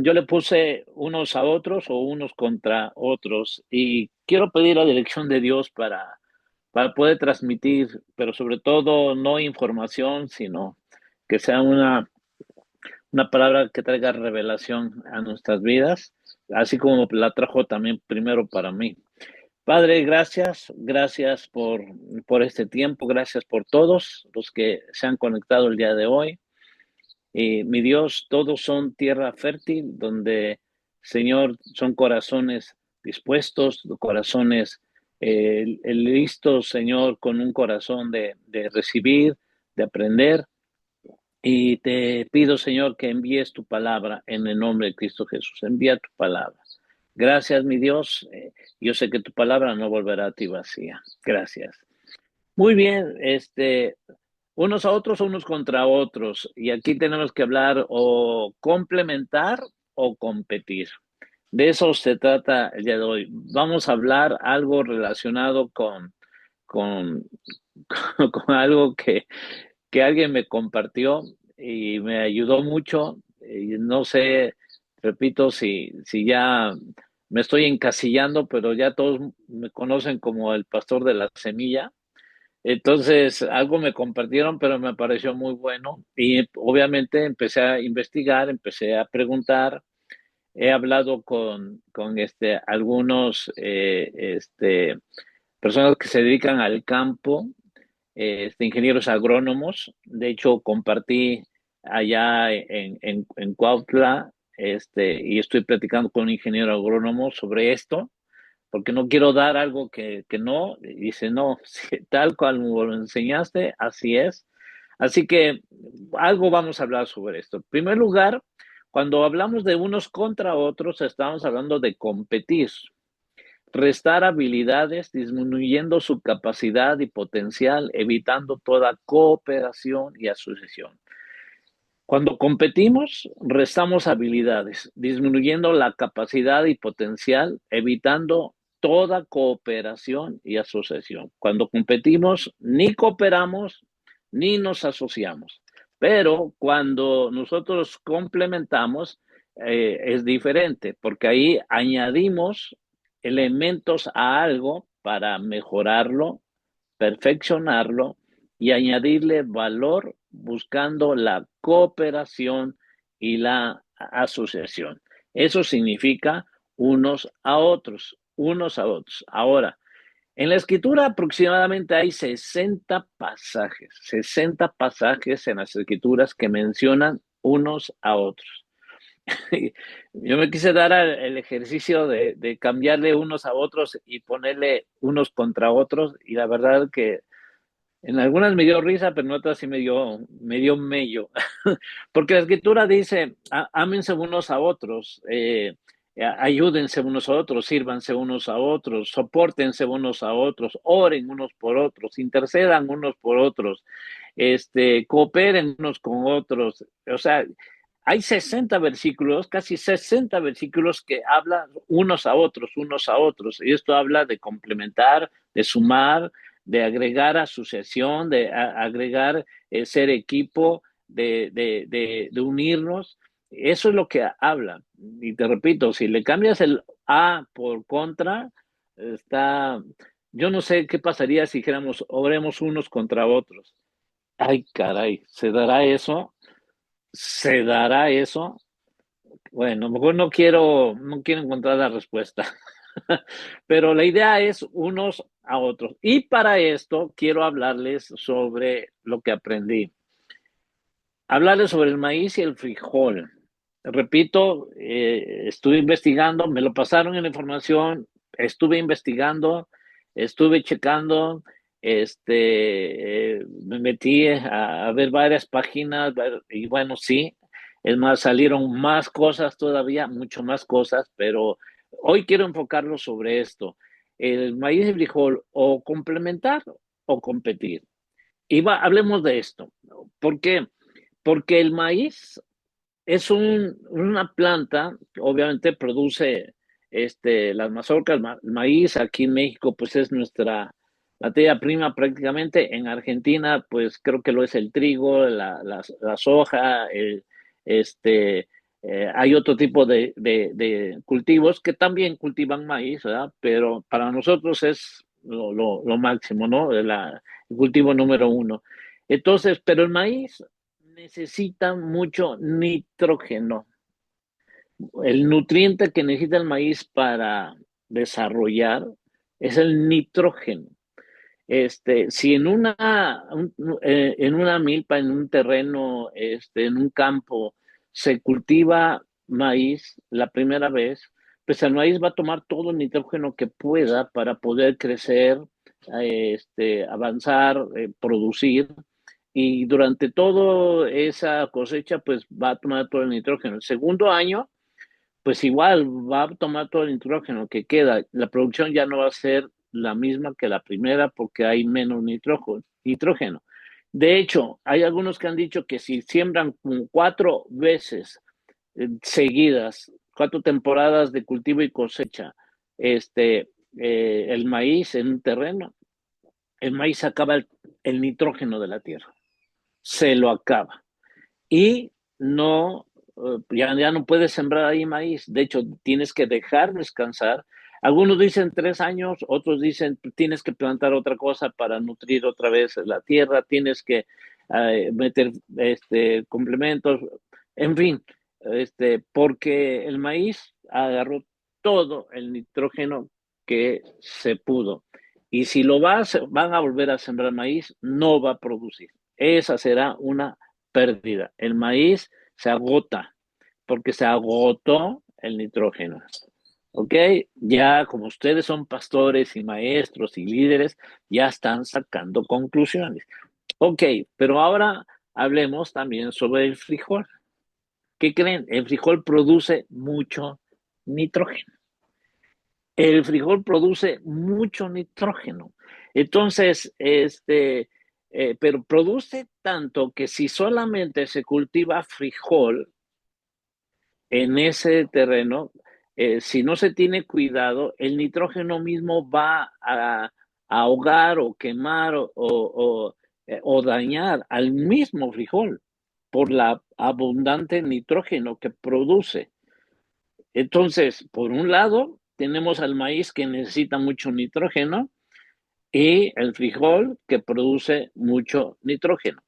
yo le puse unos a otros o unos contra otros y quiero pedir la dirección de Dios para poder transmitir, pero sobre todo no información, sino que sea una palabra que traiga revelación a nuestras vidas, así como la trajo también primero para mí. Padre, gracias por este tiempo, gracias por todos los que se han conectado el día de hoy. Mi Dios, todos son tierra fértil, donde, Señor, son corazones dispuestos, corazones listos, Señor, con un corazón de recibir, de aprender. Y te pido, Señor, que envíes tu palabra en el nombre de Cristo Jesús. Envía tu palabra. Gracias, mi Dios. Yo sé que tu palabra no volverá a ti vacía. Gracias. Muy bien, unos a otros, unos contra otros. Y aquí tenemos que hablar o complementar o competir. De eso se trata el día de hoy. Vamos a hablar algo relacionado con, con algo que alguien me compartió y me ayudó mucho. Y no sé, repito, si ya me estoy encasillando, pero ya todos me conocen como el pastor de la semilla. Entonces, algo me compartieron, pero me pareció muy bueno y obviamente empecé a investigar, empecé a preguntar. He hablado con algunos personas que se dedican al campo, ingenieros agrónomos. De hecho, compartí allá en Cuautla, y estoy platicando con un ingeniero agrónomo sobre esto porque no quiero dar algo que no, y dice, no, sí, tal cual me lo enseñaste, así es. Así que algo vamos a hablar sobre esto. En primer lugar, cuando hablamos de unos contra otros, estamos hablando de competir, restar habilidades, disminuyendo su capacidad y potencial, evitando toda cooperación y asociación. Cuando competimos, restamos habilidades, disminuyendo la capacidad y potencial, evitando toda cooperación y asociación. Cuando competimos, ni cooperamos ni nos asociamos. Pero cuando nosotros complementamos, es diferente, porque ahí añadimos elementos a algo para mejorarlo, perfeccionarlo y añadirle valor buscando la cooperación y la asociación. Eso significa unos a otros, unos a otros. Ahora, en la escritura aproximadamente hay 60 pasajes en las escrituras que mencionan unos a otros. Yo me quise dar el ejercicio de cambiarle unos a otros y ponerle unos contra otros y la verdad que en algunas me dio risa, pero en otras sí me dio mello. Porque la escritura dice, ámense unos a otros, ayúdense unos a otros, sírvanse unos a otros, soportense unos a otros, oren unos por otros, intercedan unos por otros, cooperen unos con otros. O sea, hay 60 versículos, casi 60 versículos que hablan unos a otros. Y esto habla de complementar, de sumar, de agregar asociación, de agregar ser equipo, de unirnos. Eso es lo que habla. Y te repito, si le cambias el a por contra, está, yo no sé qué pasaría si dijéramos, oremos unos contra otros. Ay, caray, ¿se dará eso? ¿Se dará eso? Bueno, mejor no quiero encontrar la respuesta. Pero la idea es unos a otros. Y para esto quiero hablarles sobre lo que aprendí. Hablarles sobre el maíz y el frijol. Repito, estuve investigando, me lo pasaron en la información, estuve investigando, estuve checando, me metí a ver varias páginas y bueno, sí, es más, salieron más cosas todavía, mucho más cosas, pero hoy quiero enfocarlo sobre esto. El maíz y el frijol o complementar o competir. Hablemos de esto. ¿Por qué? Porque el maíz es una planta que obviamente produce las mazorcas, el maíz. Aquí en México, pues es nuestra materia prima prácticamente. En Argentina, pues creo que lo es el trigo, la soja, este, Hay otro tipo de cultivos que también cultivan maíz, ¿verdad? Pero para nosotros es lo máximo, ¿no? El cultivo número uno. Entonces, pero el maíz necesita mucho nitrógeno. El nutriente que necesita el maíz para desarrollar es el nitrógeno. Si en una milpa, en un terreno, en un campo, se cultiva maíz la primera vez, pues el maíz va a tomar todo el nitrógeno que pueda para poder crecer, avanzar, producir, y durante toda esa cosecha, pues va a tomar todo el nitrógeno. El segundo año, pues igual va a tomar todo el nitrógeno que queda. La producción ya no va a ser la misma que la primera porque hay menos nitrógeno. De hecho, hay algunos que han dicho que si siembran 4 veces seguidas, 4 temporadas de cultivo y cosecha, el maíz en un terreno, el maíz acaba el nitrógeno de la tierra, se lo acaba y no, ya no puedes sembrar ahí maíz. De hecho, tienes que dejar descansar. Algunos dicen 3 años, otros dicen tienes que plantar otra cosa para nutrir otra vez la tierra, tienes que meter complementos, en fin, porque el maíz agarró todo el nitrógeno que se pudo. Y si van a volver a sembrar maíz, no va a producir. Esa será una pérdida. El maíz se agota porque se agotó el nitrógeno. ¿Ok? Ya como ustedes son pastores y maestros y líderes, ya están sacando conclusiones. Ok, pero ahora hablemos también sobre el frijol. ¿Qué creen? El frijol produce mucho nitrógeno. El frijol produce mucho nitrógeno. Entonces, pero produce tanto que si solamente se cultiva frijol en ese terreno, si no se tiene cuidado, el nitrógeno mismo va a ahogar o quemar o dañar al mismo frijol por la abundante nitrógeno que produce. Entonces, por un lado, tenemos al maíz que necesita mucho nitrógeno y el frijol que produce mucho nitrógeno.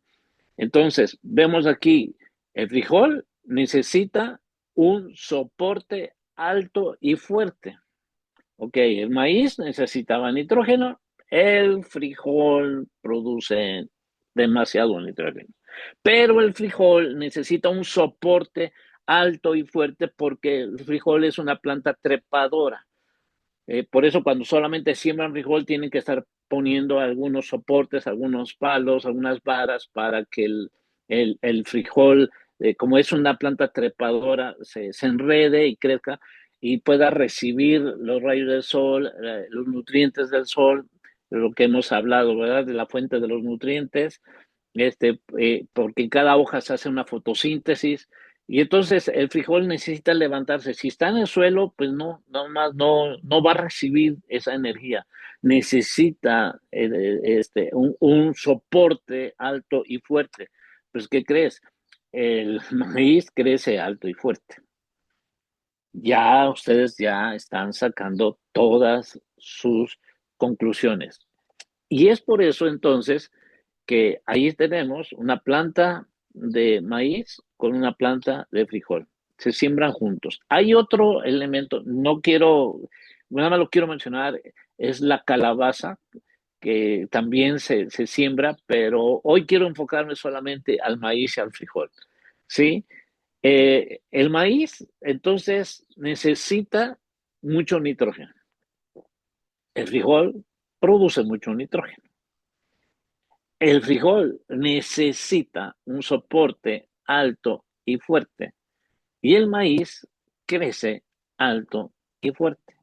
Entonces, vemos aquí, el frijol necesita un soporte alto y fuerte. Ok, el maíz necesitaba nitrógeno, el frijol produce demasiado nitrógeno. Pero el frijol necesita un soporte alto y fuerte porque el frijol es una planta trepadora. Por eso cuando solamente siembran frijol tienen que estar poniendo algunos soportes, algunos palos, algunas varas para que el frijol, como es una planta trepadora, se enrede y crezca y pueda recibir los rayos del sol, los nutrientes del sol, lo que hemos hablado, ¿verdad? De la fuente de los nutrientes, porque en cada hoja se hace una fotosíntesis y entonces el frijol necesita levantarse. Si está en el suelo, pues no va a recibir esa energía. Necesita un soporte alto y fuerte. Pues, ¿qué crees? El maíz crece alto y fuerte. Ya ustedes ya están sacando todas sus conclusiones. Y es por eso entonces que ahí tenemos una planta de maíz con una planta de frijol. Se siembran juntos. Hay otro elemento, no quiero, nada más lo quiero mencionar, es la calabaza, que también se siembra, pero hoy quiero enfocarme solamente al maíz y al frijol. ¿Sí? El maíz, entonces, necesita mucho nitrógeno. El frijol produce mucho nitrógeno. El frijol necesita un soporte alto y fuerte y el maíz crece alto y fuerte.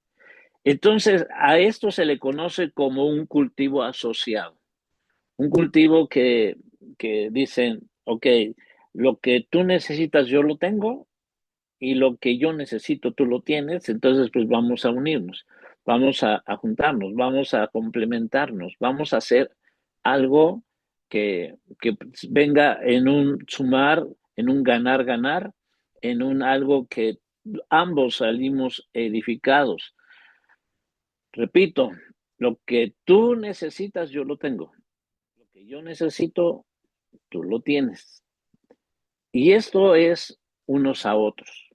Entonces, a esto se le conoce como un cultivo asociado, un cultivo que dicen, ok, lo que tú necesitas yo lo tengo y lo que yo necesito tú lo tienes, entonces pues vamos a unirnos, vamos a juntarnos, vamos a complementarnos, vamos a hacer algo que venga en un sumar, en un ganar-ganar, en un algo que ambos salimos edificados. Repito, lo que tú necesitas, yo lo tengo. Lo que yo necesito, tú lo tienes. Y esto es unos a otros.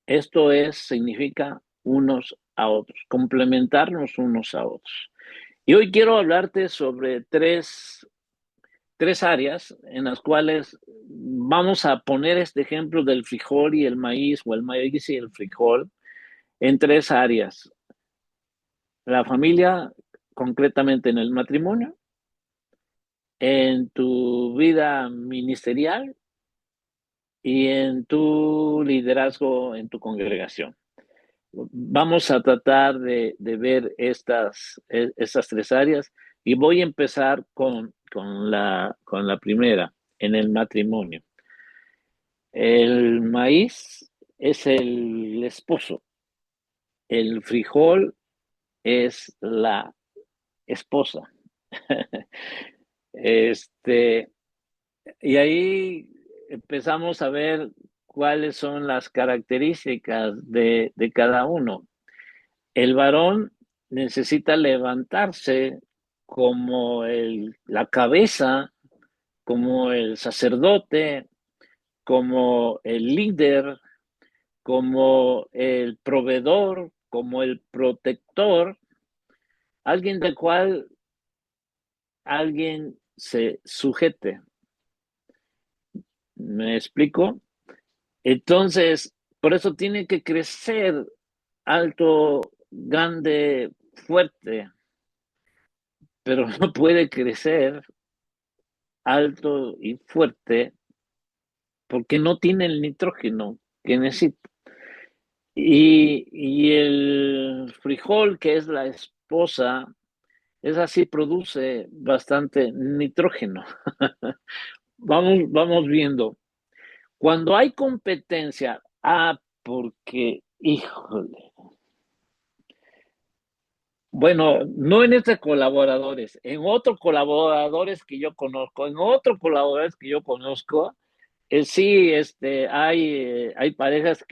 Esto es, significa unos a otros, complementarnos unos a otros. Y hoy quiero hablarte sobre tres áreas en las cuales vamos a poner este ejemplo del frijol y el maíz, o el maíz y el frijol, en tres áreas. La familia, concretamente en el matrimonio, en tu vida ministerial y en tu liderazgo en tu congregación. Vamos a tratar de ver estas tres áreas y voy a empezar con la primera, en el matrimonio. El maíz es el esposo, el frijol es la esposa. Este, y ahí empezamos a ver cuáles son las características de cada uno. El varón necesita levantarse como la cabeza, como el sacerdote, como el líder, como el proveedor, como el protector, alguien del cual alguien se sujete. ¿Me explico? Entonces, por eso tiene que crecer alto, grande, fuerte, pero no puede crecer alto y fuerte porque no tiene el nitrógeno que necesita. Y el frijol, que es la esposa, es así, produce bastante nitrógeno. Vamos viendo. Cuando hay competencia, porque, híjole, bueno, no en este colaboradores, en otros colaboradores que yo conozco, sí, hay parejas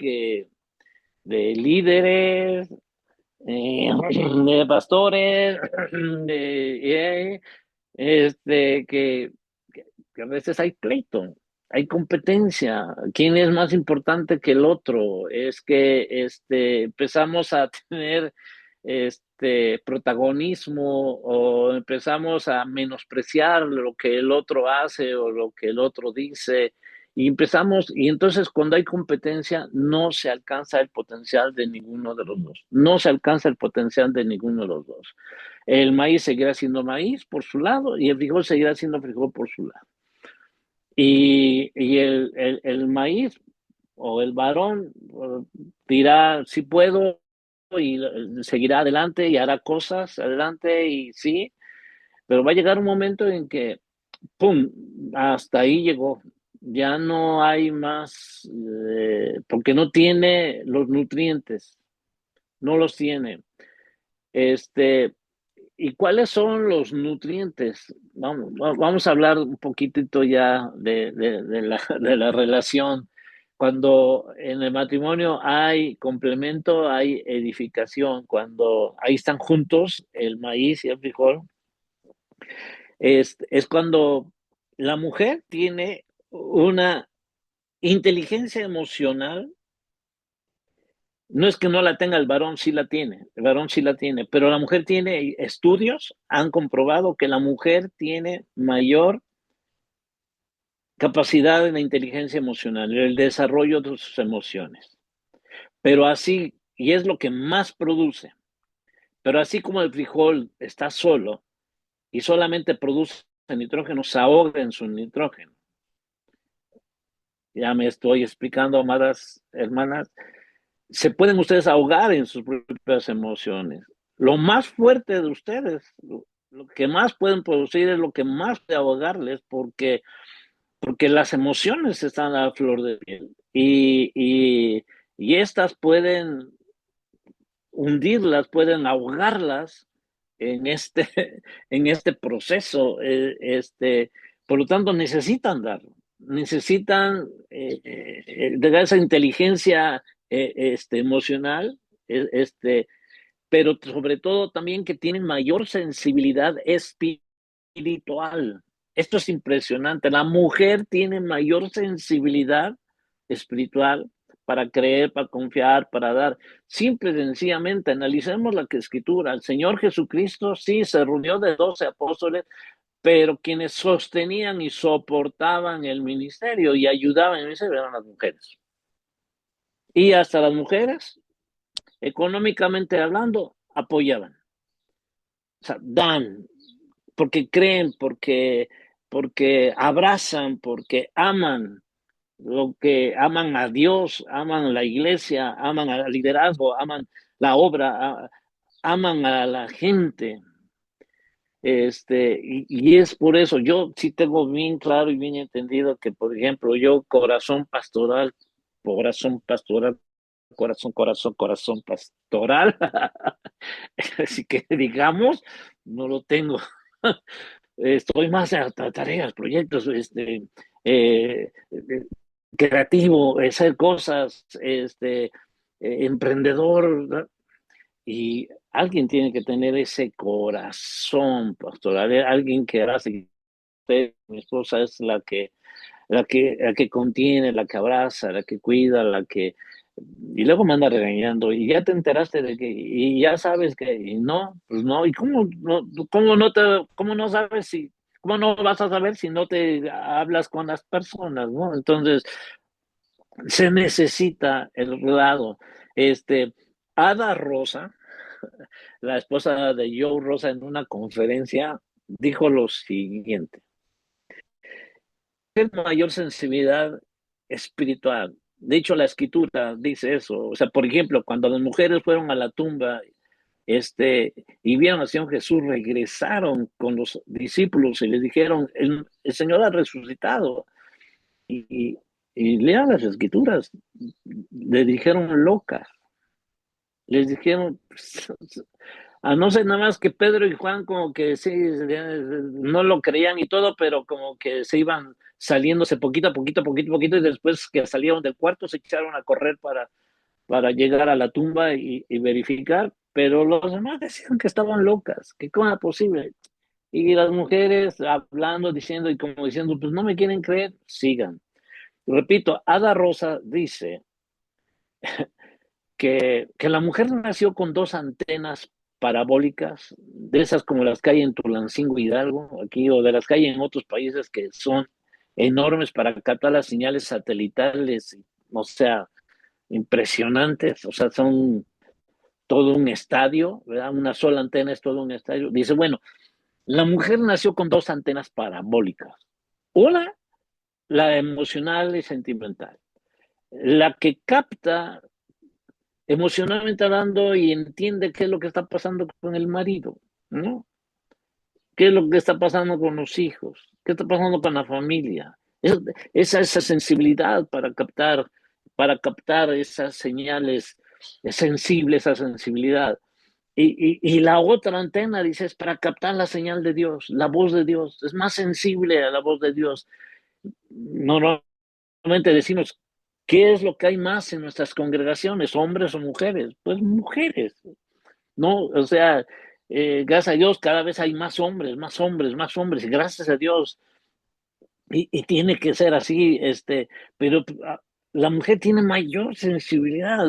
de líderes, de pastores, de, este, que, que a veces hay pleito, hay competencia. ¿Quién es más importante que el otro? Es que empezamos a tener protagonismo o empezamos a menospreciar lo que el otro hace o lo que el otro dice. Y entonces cuando hay competencia no se alcanza el potencial de ninguno de los dos. No se alcanza el potencial de ninguno de los dos. El maíz seguirá siendo maíz por su lado y el frijol seguirá siendo frijol por su lado. Y el maíz o el varón dirá, sí puedo, y seguirá adelante y hará cosas adelante y sí, pero va a llegar un momento en que, ¡pum!, hasta ahí llegó. Ya no hay más, porque no tiene los nutrientes, no los tiene. ¿Y cuáles son los nutrientes? Vamos a hablar un poquitito ya de la relación. Cuando en el matrimonio hay complemento, hay edificación. Cuando ahí están juntos el maíz y el frijol, es cuando la mujer tiene una inteligencia emocional. No es que no la tenga, el varón sí la tiene, el varón sí la tiene, pero la mujer tiene estudios, han comprobado que la mujer tiene mayor capacidad en la inteligencia emocional, en el desarrollo de sus emociones. Pero así, y es lo que más produce, pero así como el frijol está solo y solamente produce nitrógeno, se ahoga en su nitrógeno. Ya me estoy explicando, amadas hermanas, se pueden ustedes ahogar en sus propias emociones. Lo más fuerte de ustedes, lo que más pueden producir es lo que más puede ahogarles porque las emociones están a flor de piel y estas pueden hundirlas, pueden ahogarlas en en este proceso. Por lo tanto, necesitan dar. necesitan de esa inteligencia emocional, pero sobre todo también que tienen mayor sensibilidad espiritual. Esto es impresionante. La mujer tiene mayor sensibilidad espiritual para creer, para confiar, para dar. Simple y sencillamente, analicemos la escritura. El Señor Jesucristo sí se reunió de 12 apóstoles, pero quienes sostenían y soportaban el ministerio y ayudaban en el ministerio eran las mujeres. Y hasta las mujeres, económicamente hablando, apoyaban. O sea, dan, porque creen, porque abrazan, porque aman lo que aman a Dios, aman la iglesia, aman al liderazgo, aman la obra, aman a la gente. Y es por eso, yo sí tengo bien claro y bien entendido que, por ejemplo, yo corazón pastoral, corazón pastoral, así que digamos, no lo tengo. Estoy más a tareas, proyectos, eh, creativo, hacer cosas, emprendedor, ¿no? Y alguien tiene que tener ese corazón pastoral, alguien que hace. Mi esposa es la que contiene, la que abraza, la que cuida, y luego me anda regañando, y ya te enteraste de que, y ya sabes que, y no, pues no, y cómo no sabes si, cómo no vas a saber si no te hablas con las personas, ¿no? Entonces, se necesita el lado, este, Ada Rosa, la esposa de Joe Rosa, en una conferencia, dijo lo siguiente: mayor sensibilidad espiritual. De hecho, la escritura dice eso. O sea, por ejemplo, cuando las mujeres fueron a la tumba, y vieron al Señor Jesús, regresaron con los discípulos y les dijeron, el Señor ha resucitado. Y, y lean las escrituras. Le dijeron locas. Les dijeron, a no ser nada más que Pedro y Juan como que sí, no lo creían y todo, pero como que se iban saliéndose poquito a poquito, poquito a poquito, y después que salieron del cuarto se echaron a correr para llegar a la tumba y verificar, pero los demás decían que estaban locas, que cómo era posible. Y las mujeres hablando, diciendo y como diciendo, pues no me quieren creer, sigan. Repito, Ada Rosa dice que la mujer nació con dos antenas parabólicas, de esas como las que hay en Tulancingo, Hidalgo, aquí, o de las que hay en otros países que son enormes para captar las señales satelitales, o sea, impresionantes, o sea, son todo un estadio, ¿verdad? Una sola antena es todo un estadio. Dice, bueno, la mujer nació con dos antenas parabólicas. Una, la emocional y sentimental, la que capta emocionalmente hablando y entiende qué es lo que está pasando con el marido, ¿no? ¿Qué es lo que está pasando con los hijos? ¿Qué está pasando con la familia? Esa sensibilidad para captar esas señales sensibles, esa sensibilidad. Y la otra antena, dice, es para captar la señal de Dios, la voz de Dios. Es más sensible a la voz de Dios. Normalmente decimos, ¿qué es lo que hay más en nuestras congregaciones, hombres o mujeres? Pues mujeres, ¿no? O sea, gracias a Dios cada vez hay más hombres, más hombres, más hombres, y gracias a Dios. Y tiene que ser así, pero la mujer tiene mayor sensibilidad.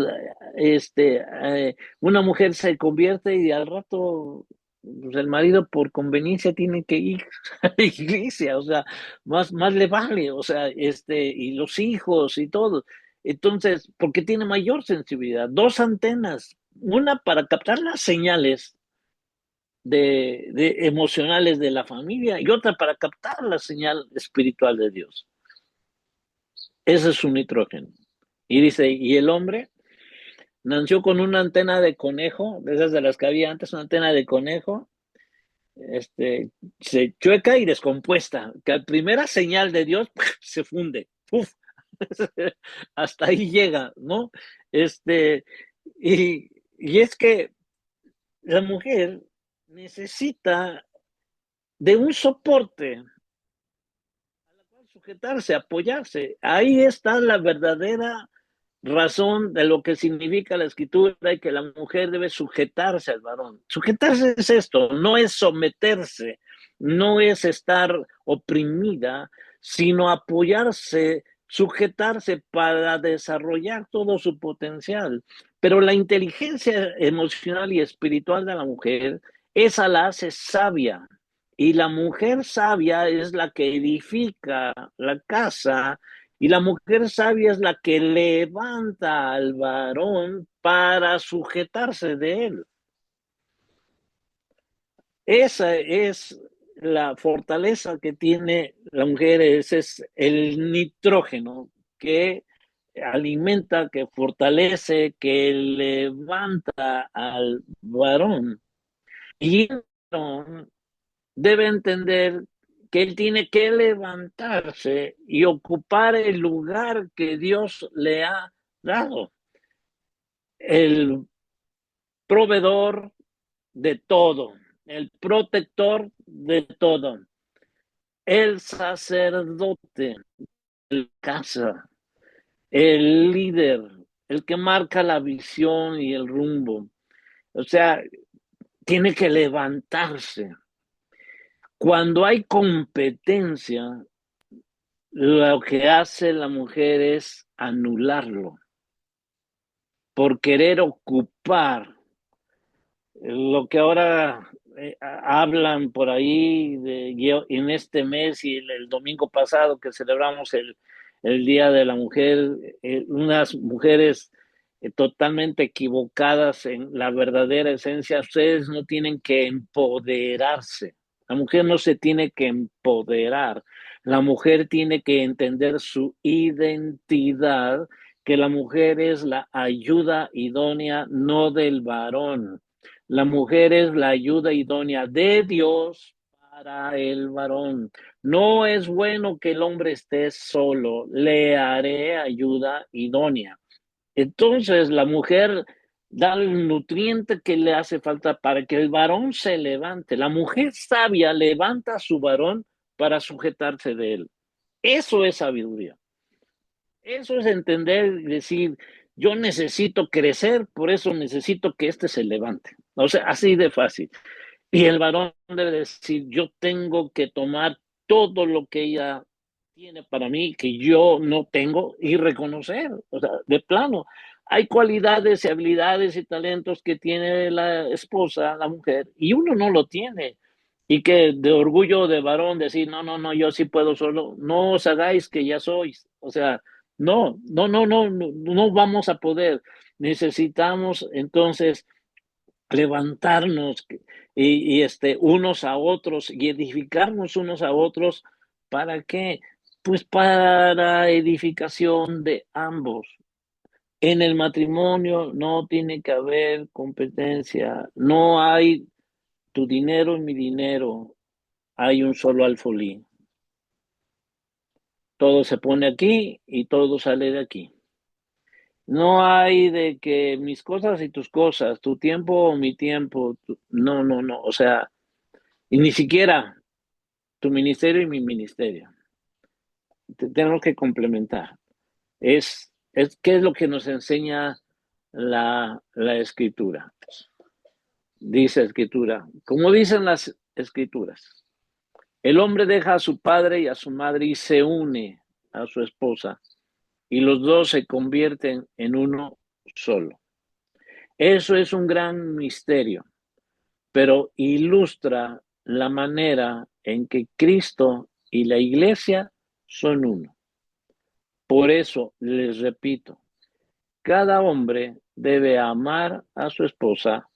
Una mujer se convierte y al rato pues, el marido por conveniencia tiene que ir a la iglesia, o sea, más le vale, o sea, y los hijos y todo. Entonces, porque tiene mayor sensibilidad, dos antenas, una para captar las señales de emocionales de la familia y otra para captar la señal espiritual de Dios. Ese es su nitrógeno. Y dice, y el hombre nació con una antena de conejo, de esas de las que había antes, una antena de conejo, se chueca y descompuesta, que a primera señal de Dios se funde. ¡Uf! Hasta ahí llega, ¿no? Y es que la mujer necesita de un soporte sujetarse, apoyarse. Ahí está la verdadera razón de lo que significa la escritura y que la mujer debe sujetarse al varón. Sujetarse es esto, no es someterse, no es estar oprimida, sino apoyarse, sujetarse para desarrollar todo su potencial. Pero la inteligencia emocional y espiritual de la mujer, esa la hace sabia. Y la mujer sabia es la que edifica la casa, y la mujer sabia es la que levanta al varón para sujetarse de él. Esa es la fortaleza que tiene la mujer, ese es el nitrógeno que alimenta, que fortalece, que levanta al varón. Y el varón debe entender que él tiene que levantarse y ocupar el lugar que Dios le ha dado. El proveedor de todo, el protector de todo, el sacerdote, el casa, el líder, el que marca la visión y el rumbo. O sea, tiene que levantarse. Cuando hay competencia, lo que hace la mujer es anularlo por querer ocupar lo que ahora hablan por ahí en este mes y el domingo pasado que celebramos el Día de la Mujer, unas mujeres totalmente equivocadas en la verdadera esencia. Ustedes no tienen que empoderarse. La mujer no se tiene que empoderar. La mujer tiene que entender su identidad, que la mujer es la ayuda idónea, no del varón. La mujer es la ayuda idónea de Dios para el varón. No es bueno que el hombre esté solo, le haré ayuda idónea. Entonces la mujer da el nutriente que le hace falta para que el varón se levante. La mujer sabia levanta a su varón para sujetarse de él. Eso es sabiduría. Eso es entender y decir, yo necesito crecer, por eso necesito que este se levante. O sea, así de fácil. Y el varón debe decir, yo tengo que tomar todo lo que ella tiene para mí, que yo no tengo, y reconocer, o sea, de plano. Hay cualidades y habilidades y talentos que tiene la esposa, la mujer, y uno no lo tiene. Y que de orgullo de varón decir, no, no, no, yo sí puedo solo, no os hagáis que ya sois. O sea, no, no, no, no, no, no vamos a poder. Necesitamos entonces levantarnos unos a otros y edificarnos unos a otros. ¿Para qué? Pues para edificación de ambos. En el matrimonio no tiene que haber competencia, no hay tu dinero y mi dinero, hay un solo alfolí. Todo se pone aquí y todo sale de aquí. No hay de que mis cosas y tus cosas, tu tiempo o mi tiempo. No, no, no. O sea, y ni siquiera tu ministerio y mi ministerio. Tenemos que complementar. ¿Qué es lo que nos enseña la escritura? Dice escritura, como dicen las escrituras, el hombre deja a su padre y a su madre y se une a su esposa y los dos se convierten en uno solo. Eso es un gran misterio, pero ilustra la manera en que Cristo y la iglesia son uno. Por eso les repito, cada hombre debe amar a su esposa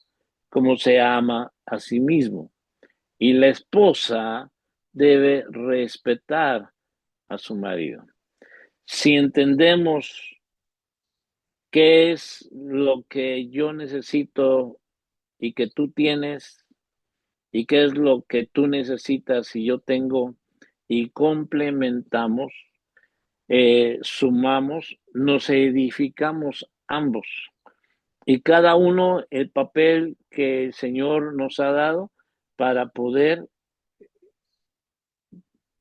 como se ama a sí mismo y la esposa debe respetar a su marido. Si entendemos qué es lo que yo necesito y que tú tienes y qué es lo que tú necesitas y yo tengo y complementamos, sumamos, nos edificamos ambos y cada uno el papel que el Señor nos ha dado para poder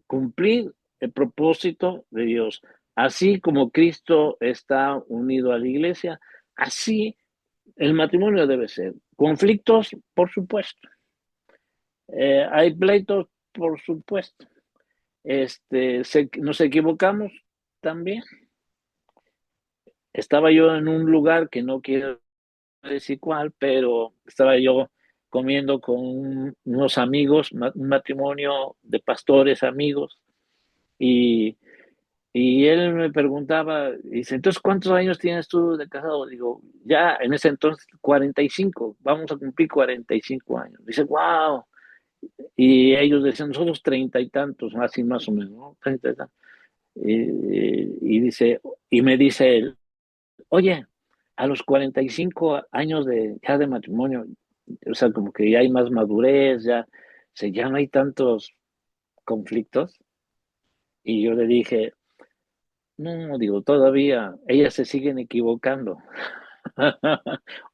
cumplir el propósito de Dios. Así como Cristo está unido a la iglesia, así el matrimonio debe ser. Conflictos, por supuesto. Hay pleitos, por supuesto. Nos equivocamos también. Estaba yo en un lugar que no quiero decir cuál, pero estaba yo comiendo con unos amigos, un matrimonio de pastores amigos, y, y él me preguntaba, dice, entonces, ¿cuántos años tienes tú de casado? Digo, ya en ese entonces 45, vamos a cumplir 45 años. Dice, wow. Y ellos decían, nosotros 30 y tantos, así más o menos, ¿no? 30 y tantos. Dice, y me dice él, oye, a los 45 años ya de matrimonio, o sea, como que ya hay más madurez, ya, o sea, ya no hay tantos conflictos. Y yo le dije, no, digo, todavía, ellas se siguen equivocando.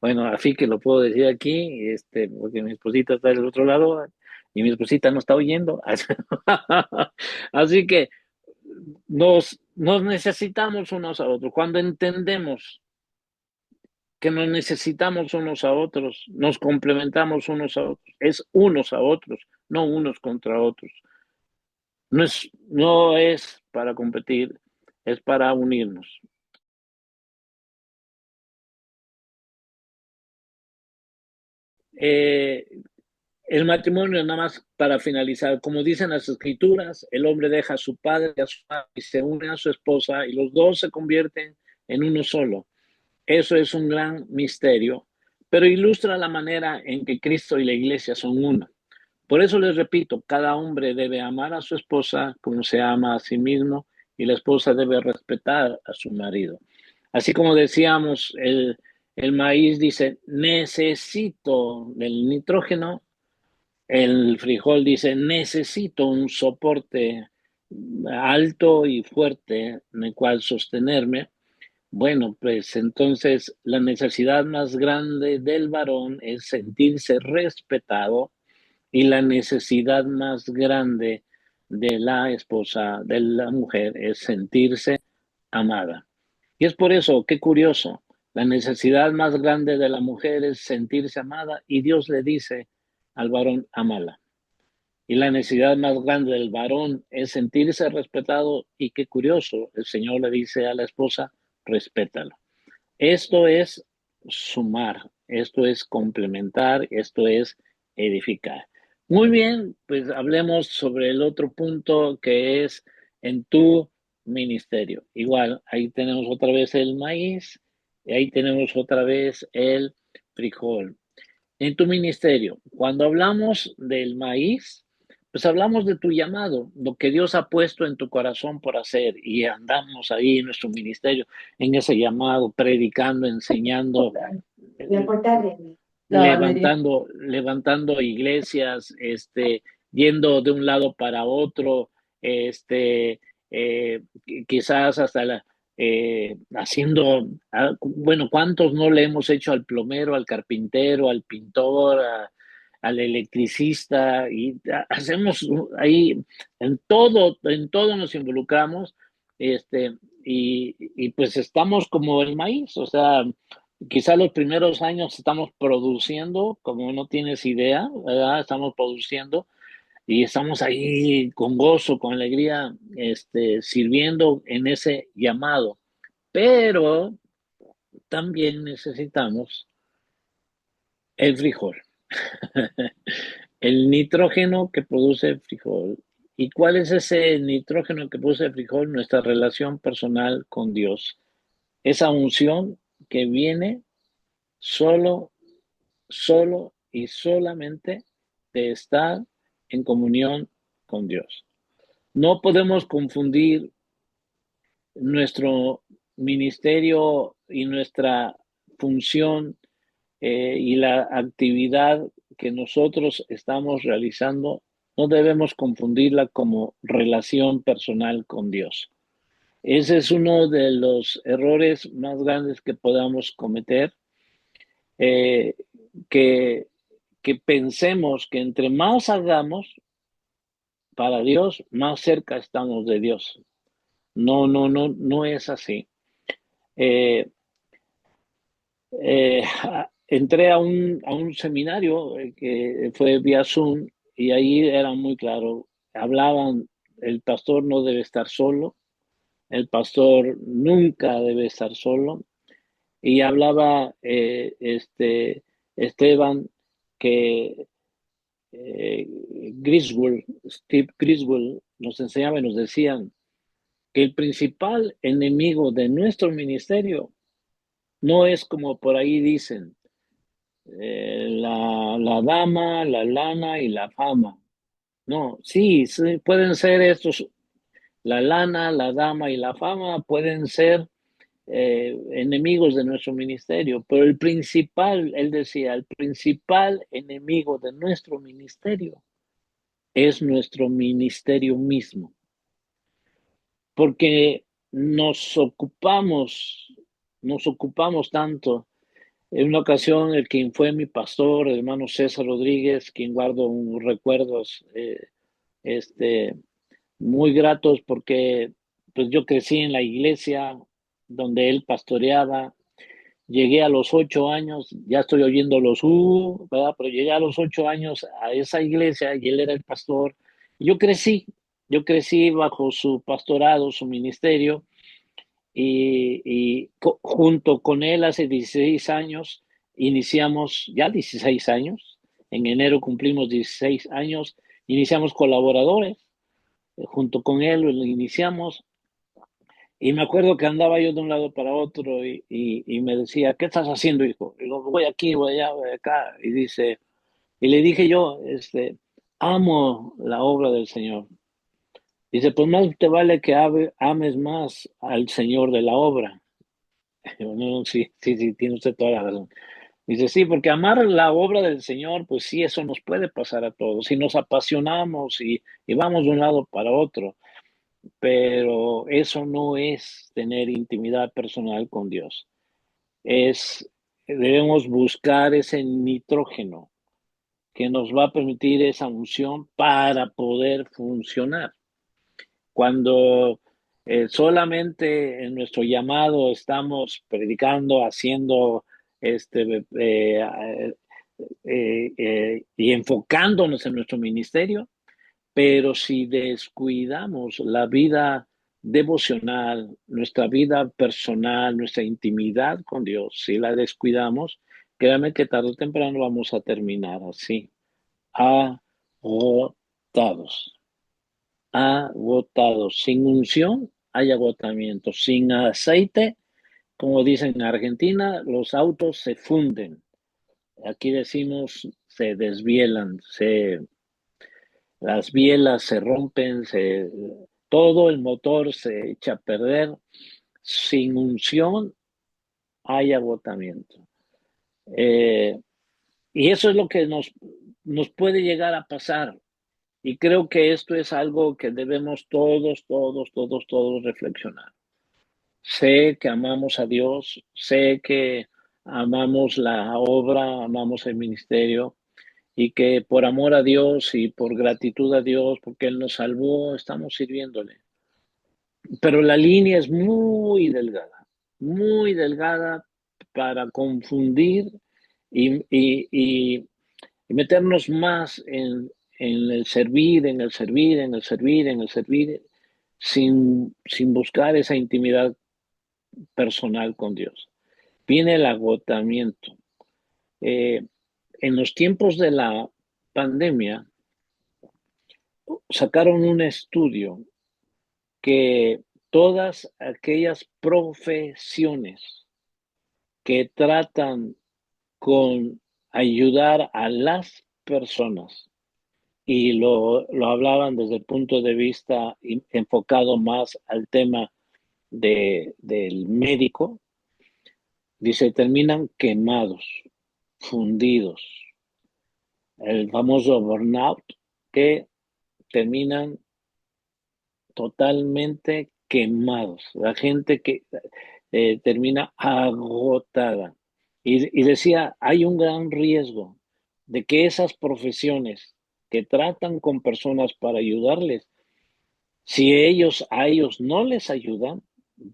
Bueno, así que lo puedo decir aquí, porque mi esposita está del otro lado y mi esposita no está oyendo. Así que nos necesitamos unos a otros. Cuando entendemos que nos necesitamos unos a otros, nos complementamos unos a otros, es unos a otros, no unos contra otros. No es para competir, es para unirnos. Eh, el matrimonio, nada más para finalizar, como dicen las escrituras, el hombre deja a su padre y a su madre y se une a su esposa y los dos se convierten en uno solo. Eso es un gran misterio, pero ilustra la manera en que Cristo y la iglesia son uno. Por eso les repito, cada hombre debe amar a su esposa como se ama a sí mismo y la esposa debe respetar a su marido. Así como decíamos, el maíz dice, necesito del nitrógeno, el frijol dice, necesito un soporte alto y fuerte en el cual sostenerme. Bueno, pues entonces la necesidad más grande del varón es sentirse respetado y la necesidad más grande de la esposa, de la mujer, es sentirse amada. Y es por eso, qué curioso, la necesidad más grande de la mujer es sentirse amada y Dios le dice al varón, amala. Y la necesidad más grande del varón es sentirse respetado y qué curioso, el Señor le dice a la esposa, respétalo. Esto es sumar, esto es complementar, esto es edificar. Muy bien, pues hablemos sobre el otro punto que es en tu ministerio. Igual, ahí tenemos otra vez el maíz y ahí tenemos otra vez el frijol. En tu ministerio, cuando hablamos del maíz, pues hablamos de tu llamado, lo que Dios ha puesto en tu corazón por hacer y andamos ahí en nuestro ministerio, en ese llamado, predicando, enseñando, levantando iglesias, yendo de un lado para otro, este, quizás hasta haciendo, bueno, ¿cuántos no le hemos hecho al plomero, al carpintero, al pintor, al electricista? Y hacemos ahí, en todo nos involucramos, y pues estamos como el maíz, o sea, quizá los primeros años estamos produciendo, como no tienes idea, ¿verdad? Estamos produciendo y estamos ahí con gozo, con alegría, sirviendo en ese llamado. Pero también necesitamos el frijol, el nitrógeno que produce el frijol. ¿Y cuál es ese nitrógeno que produce el frijol? Nuestra relación personal con Dios. Esa unción que viene solo y solamente de estar en comunión con Dios. No podemos confundir nuestro ministerio y nuestra función y la actividad que nosotros estamos realizando, no debemos confundirla como relación personal con Dios. Ese es uno de los errores más grandes que podamos cometer, eh, que, que pensemos que entre más hagamos, para Dios, más cerca estamos de Dios. No, no, no, no es así. Eh, Entré a un seminario que fue vía Zoom y ahí era muy claro. Hablaban, el pastor no debe estar solo, el pastor nunca debe estar solo. Y hablaba Esteban que Steve Griswold nos enseñaba y nos decían que el principal enemigo de nuestro ministerio no es como por ahí dicen, la dama, la lana y la fama. No, sí, sí, pueden ser estos, la lana, la dama y la fama pueden ser enemigos de nuestro ministerio, pero el principal, él decía, el principal enemigo de nuestro ministerio es nuestro ministerio mismo, porque nos ocupamos tanto. En una ocasión, el quien fue mi pastor, el hermano César Rodríguez, quien guardo recuerdos este, muy gratos porque pues yo crecí en la iglesia donde él pastoreaba. Llegué a los 8 años, ya estoy oyendo ¿verdad? Pero llegué a los 8 años a esa iglesia y él era el pastor. Yo yo crecí bajo su pastorado, su ministerio, junto con él hace 16 años iniciamos, ya 16 años, en enero cumplimos 16 años, iniciamos colaboradores, junto con él lo iniciamos. Y me acuerdo que andaba yo de un lado para otro y me decía, ¿qué estás haciendo, hijo? Y digo, voy aquí, voy allá, voy acá. Y dice, y le dije yo, amo la obra del Señor. Dice, pues más te vale que ames más al Señor de la obra. Digo, no, sí, sí, sí, tiene usted toda la razón. Dice, sí, porque amar la obra del Señor, pues sí, eso nos puede pasar a todos. Si nos apasionamos y vamos de un lado para otro, pero eso no es tener intimidad personal con Dios. Debemos buscar ese nitrógeno que nos va a permitir esa unción para poder funcionar. Cuando solamente en nuestro llamado estamos predicando, haciendo y enfocándonos en nuestro ministerio, pero si descuidamos la vida devocional, nuestra vida personal, nuestra intimidad con Dios, si la descuidamos, créame que tarde o temprano vamos a terminar así, agotados, agotados. Sin unción hay agotamiento, sin aceite, como dicen en Argentina, los autos se funden. Aquí decimos se desvielan, las bielas se rompen, todo el motor se echa a perder. Sin unción hay agotamiento. Eh, y eso es lo que nos puede llegar a pasar. Y creo que esto es algo que debemos todos reflexionar. Sé que amamos a Dios, sé que amamos la obra, amamos el ministerio, y que por amor a Dios y por gratitud a Dios, porque Él nos salvó, estamos sirviéndole. Pero la línea es muy delgada para confundir y meternos más en el servir, en el servir, en el servir, en el servir, sin buscar esa intimidad personal con Dios. Viene el agotamiento. Eh, en los tiempos de la pandemia, sacaron un estudio que todas aquellas profesiones que tratan con ayudar a las personas y lo hablaban desde el punto de vista enfocado más al tema del médico, dice, terminan quemados, fundidos, el famoso burnout, que terminan totalmente quemados, la gente que termina agotada. Y decía, hay un gran riesgo de que esas profesiones que tratan con personas para ayudarles, si a ellos no les ayudan,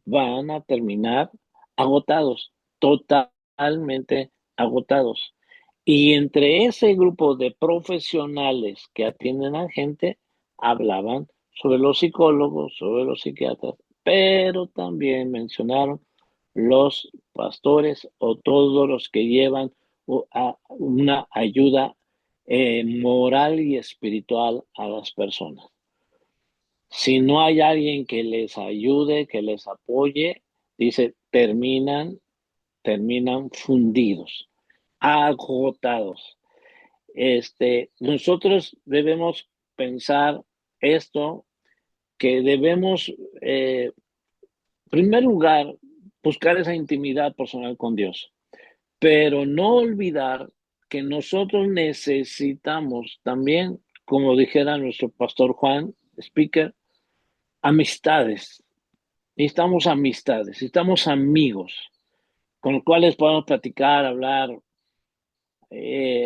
van a terminar agotados, totalmente agotados. Y entre ese grupo de profesionales que atienden a gente, hablaban sobre los psicólogos, sobre los psiquiatras, pero también mencionaron los pastores o todos los que llevan una ayuda moral y espiritual a las personas. Si no hay alguien que les ayude, que les apoye, dice, terminan fundidos, agotados. Nosotros debemos pensar esto, que debemos, en primer lugar, buscar esa intimidad personal con Dios, pero no olvidar que nosotros necesitamos también, como dijera nuestro pastor Juan, speaker, amistades. Necesitamos amigos con los cuales podamos platicar, hablar.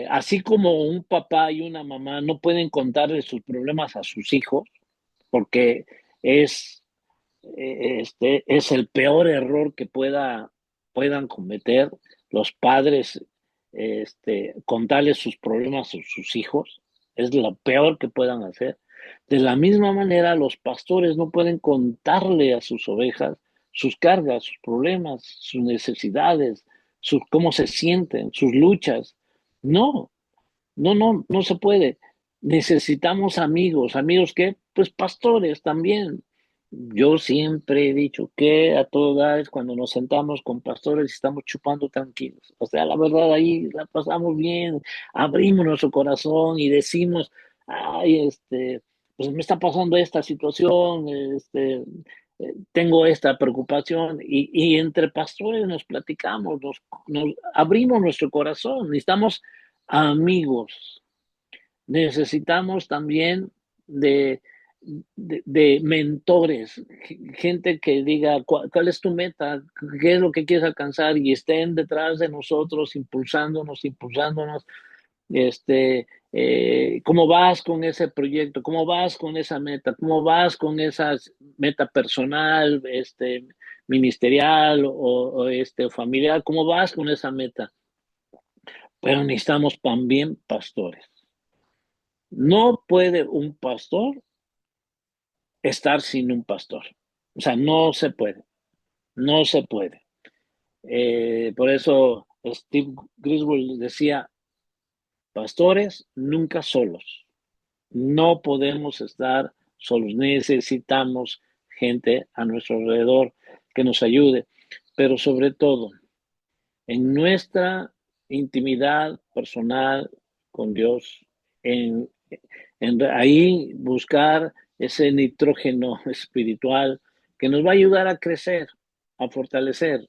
Así como un papá y una mamá no pueden contarle sus problemas a sus hijos, porque es, es el peor error que puedan cometer los padres, contarles sus problemas a sus hijos, es lo peor que puedan hacer. De la misma manera, los pastores no pueden contarle a sus ovejas sus cargas, sus problemas, sus necesidades, cómo se sienten, sus luchas. No, no se puede. Necesitamos amigos, amigos que, pues pastores también. Yo siempre he dicho que a toda edad cuando nos sentamos con pastores estamos chupando tranquilos. O sea, la verdad ahí la pasamos bien, abrimos nuestro corazón y decimos, ay, pues me está pasando esta situación, tengo esta preocupación y entre pastores nos platicamos, nos abrimos nuestro corazón, necesitamos amigos. Necesitamos también de, de mentores, gente que diga cuál es tu meta, qué es lo que quieres alcanzar y estén detrás de nosotros, impulsándonos. ¿Cómo vas con ese proyecto? ¿Cómo vas con esa meta? ¿Cómo vas con esa meta personal, ministerial o familiar? ¿Cómo vas con esa meta? Pero necesitamos también pastores. No puede un pastor estar sin un pastor. O sea, no se puede. Por eso Steve Griswold decía, pastores nunca solos. No podemos estar solos. Necesitamos gente a nuestro alrededor que nos ayude, pero sobre todo en nuestra intimidad personal con Dios, en, ahí buscar ese nitrógeno espiritual que nos va a ayudar a crecer, a fortalecer,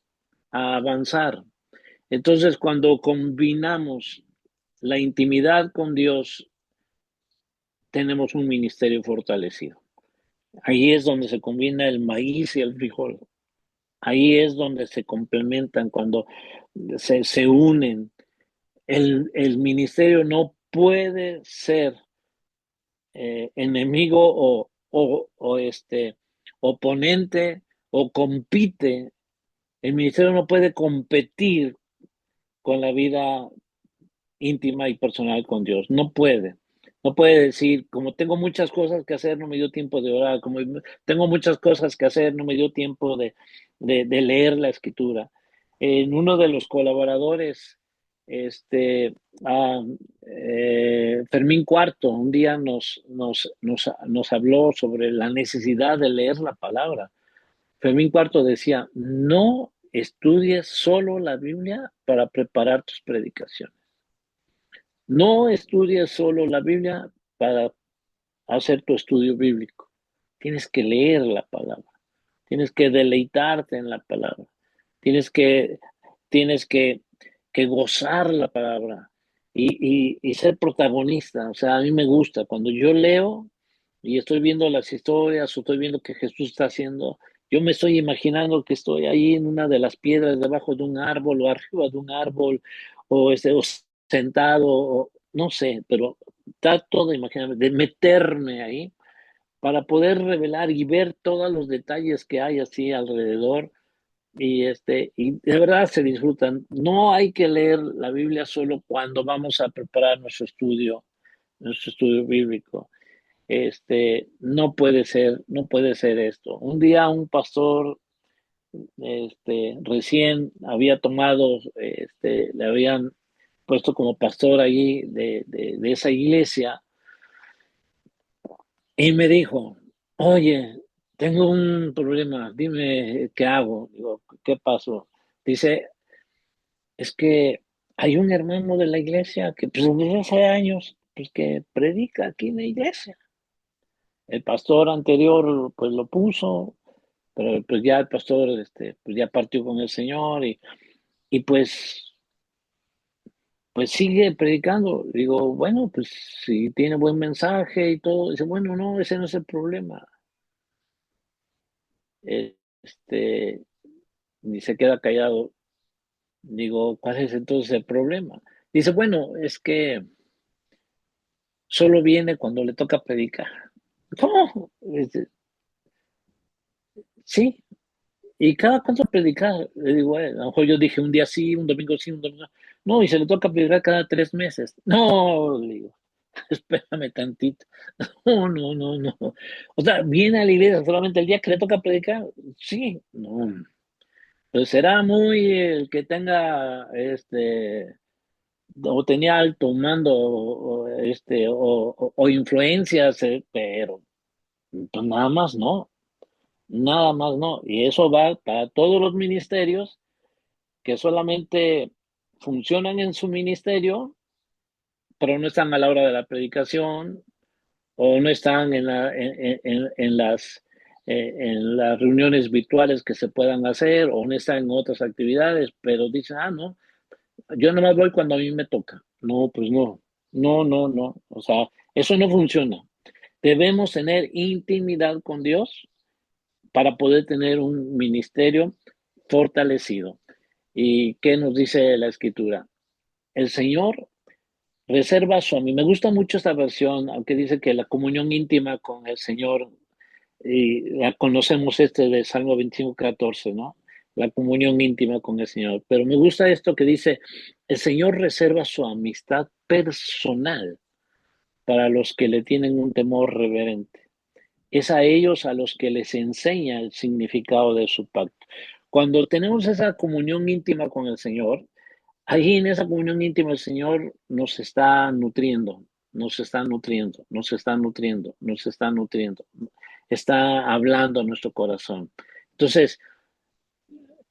a avanzar. Entonces, cuando combinamos la intimidad con Dios, tenemos un ministerio fortalecido. Ahí es donde se combina el maíz y el frijol. Ahí es donde se complementan, cuando se unen. El ministerio no puede ser enemigo o oponente o compite. El ministerio no puede competir con la vida íntima y personal con Dios. No puede. No puede decir, como tengo muchas cosas que hacer, no me dio tiempo de orar, como tengo muchas cosas que hacer, no me dio tiempo de leer la escritura. En uno de los colaboradores, este, ah, Fermín Cuarto, un día nos habló sobre la necesidad de leer la palabra. Fermín Cuarto decía, no estudies solo la Biblia para preparar tus predicaciones. No estudies solo la Biblia para hacer tu estudio bíblico. Tienes que leer la palabra. Tienes que deleitarte en la palabra. Tienes que, tienes que gozar la palabra y ser protagonista. O sea, a mí me gusta cuando yo leo y estoy viendo las historias o estoy viendo que Jesús está haciendo, yo me estoy imaginando que estoy ahí en una de las piedras debajo de un árbol o arriba de un árbol o sentado, o, no sé, pero trato de imaginarme, de meterme ahí para poder revelar y ver todos los detalles que hay así alrededor y de verdad se disfrutan. No hay que leer la Biblia solo cuando vamos a preparar nuestro estudio bíblico. No puede ser esto. Un día un pastor, recién había tomado, le habían puesto como pastor allí de esa iglesia y me dijo, oye, tengo un problema, dime qué hago. Digo, ¿qué pasó? Dice, es que hay un hermano de la iglesia que pues, desde hace años pues, que predica aquí en la iglesia. El pastor anterior pues lo puso, pero pues ya el pastor pues ya partió con el Señor y pues sigue predicando. Digo, bueno, pues si tiene buen mensaje y todo, dice, bueno, no, ese no es el problema. Este, ni se queda callado. Digo, ¿cuál es entonces el problema? Dice, bueno, es que solo viene cuando le toca predicar. ¿Cómo? Sí. ¿Y cada cuánto predicar? Le digo, a lo mejor yo dije un día sí, un domingo no. No, y se le toca predicar cada 3 meses. No, le digo, espérame tantito. No, no, no, no. O sea, viene a la iglesia solamente el día que le toca predicar. Sí, no. Pues será muy el que tenga o tenía alto mando o influencias, pero pues nada más no, nada más no. Y eso va para todos los ministerios que solamente funcionan en su ministerio, pero no están a la hora de la predicación o no están en las reuniones virtuales que se puedan hacer o no están en otras actividades, pero dicen, ah, no, yo nomás voy cuando a mí me toca. No, pues no, no, no, no. O sea, eso no funciona. Debemos tener intimidad con Dios para poder tener un ministerio fortalecido. ¿Y qué nos dice la escritura? El Señor reserva su amistad. Me gusta mucho esta versión, aunque dice que la comunión íntima con el Señor, y la conocemos de Salmo 25:14, ¿no? La comunión íntima con el Señor. Pero me gusta esto que dice, el Señor reserva su amistad personal para los que le tienen un temor reverente. Es a ellos a los que les enseña el significado de su pacto. Cuando tenemos esa comunión íntima con el Señor, ahí en esa comunión íntima el Señor nos está nutriendo, nos está nutriendo, nos está nutriendo, nos está nutriendo, está hablando a nuestro corazón. Entonces,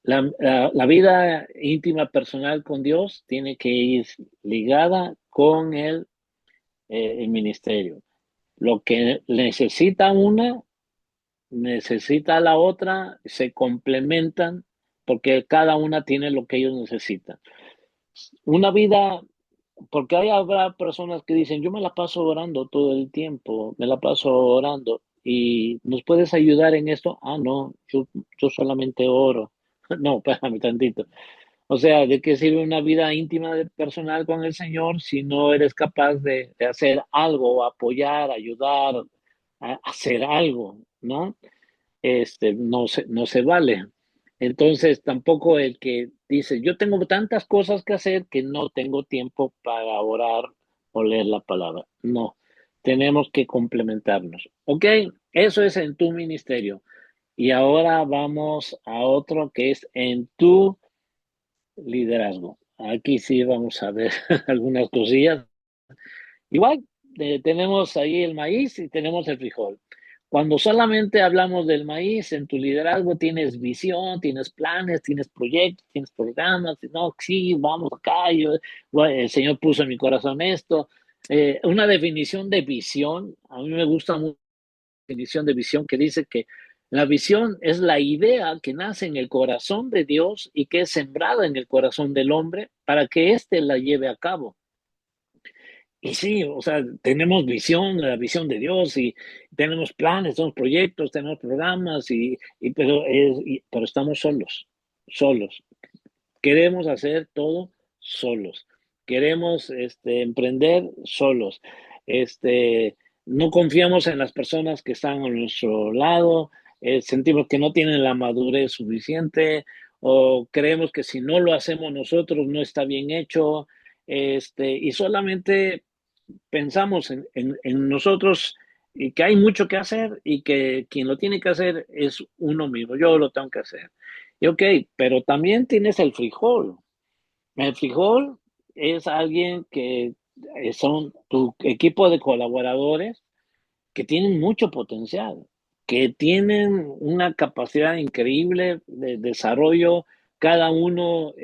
la vida íntima personal con Dios tiene que ir ligada con el ministerio. Lo que necesita una, necesita la otra, se complementan porque cada una tiene lo que ellos necesitan. Una vida, porque habrá personas que dicen, yo me la paso orando todo el tiempo, me la paso orando y ¿nos puedes ayudar en esto? Ah, no, yo solamente oro. No, espérame tantito. O sea, ¿de qué sirve una vida íntima personal con el Señor si no eres capaz de hacer algo, apoyar, ayudar, a hacer algo, ¿no? No se vale. Entonces, tampoco el que dice, yo tengo tantas cosas que hacer que no tengo tiempo para orar o leer la palabra. No, tenemos que complementarnos. ¿Ok? Eso es en tu ministerio. Y ahora vamos a otro que es en tu liderazgo. Aquí sí vamos a ver algunas cosillas. Igual, tenemos ahí el maíz y tenemos el frijol. Cuando solamente hablamos del maíz, en tu liderazgo tienes visión, tienes planes, tienes proyectos, tienes programas, no, sí, vamos acá, bueno, el Señor puso en mi corazón esto. Una definición de visión, a mí me gusta mucho la definición de visión que dice que la visión es la idea que nace en el corazón de Dios y que es sembrada en el corazón del hombre para que éste la lleve a cabo. Y sí, o sea, tenemos visión, la visión de Dios y tenemos planes, tenemos proyectos, tenemos programas, pero estamos solos, solos. Queremos hacer todo solos. Queremos emprender solos. no confiamos en las personas que están a nuestro lado, sentimos que no tienen la madurez suficiente o creemos que si no lo hacemos nosotros no está bien hecho, y solamente pensamos en nosotros y que hay mucho que hacer y que quien lo tiene que hacer es uno mismo, yo lo tengo que hacer. Y ok, pero también tienes el frijol. El frijol es alguien que son tu equipo de colaboradores que tienen mucho potencial, que tienen una capacidad increíble de desarrollo, cada uno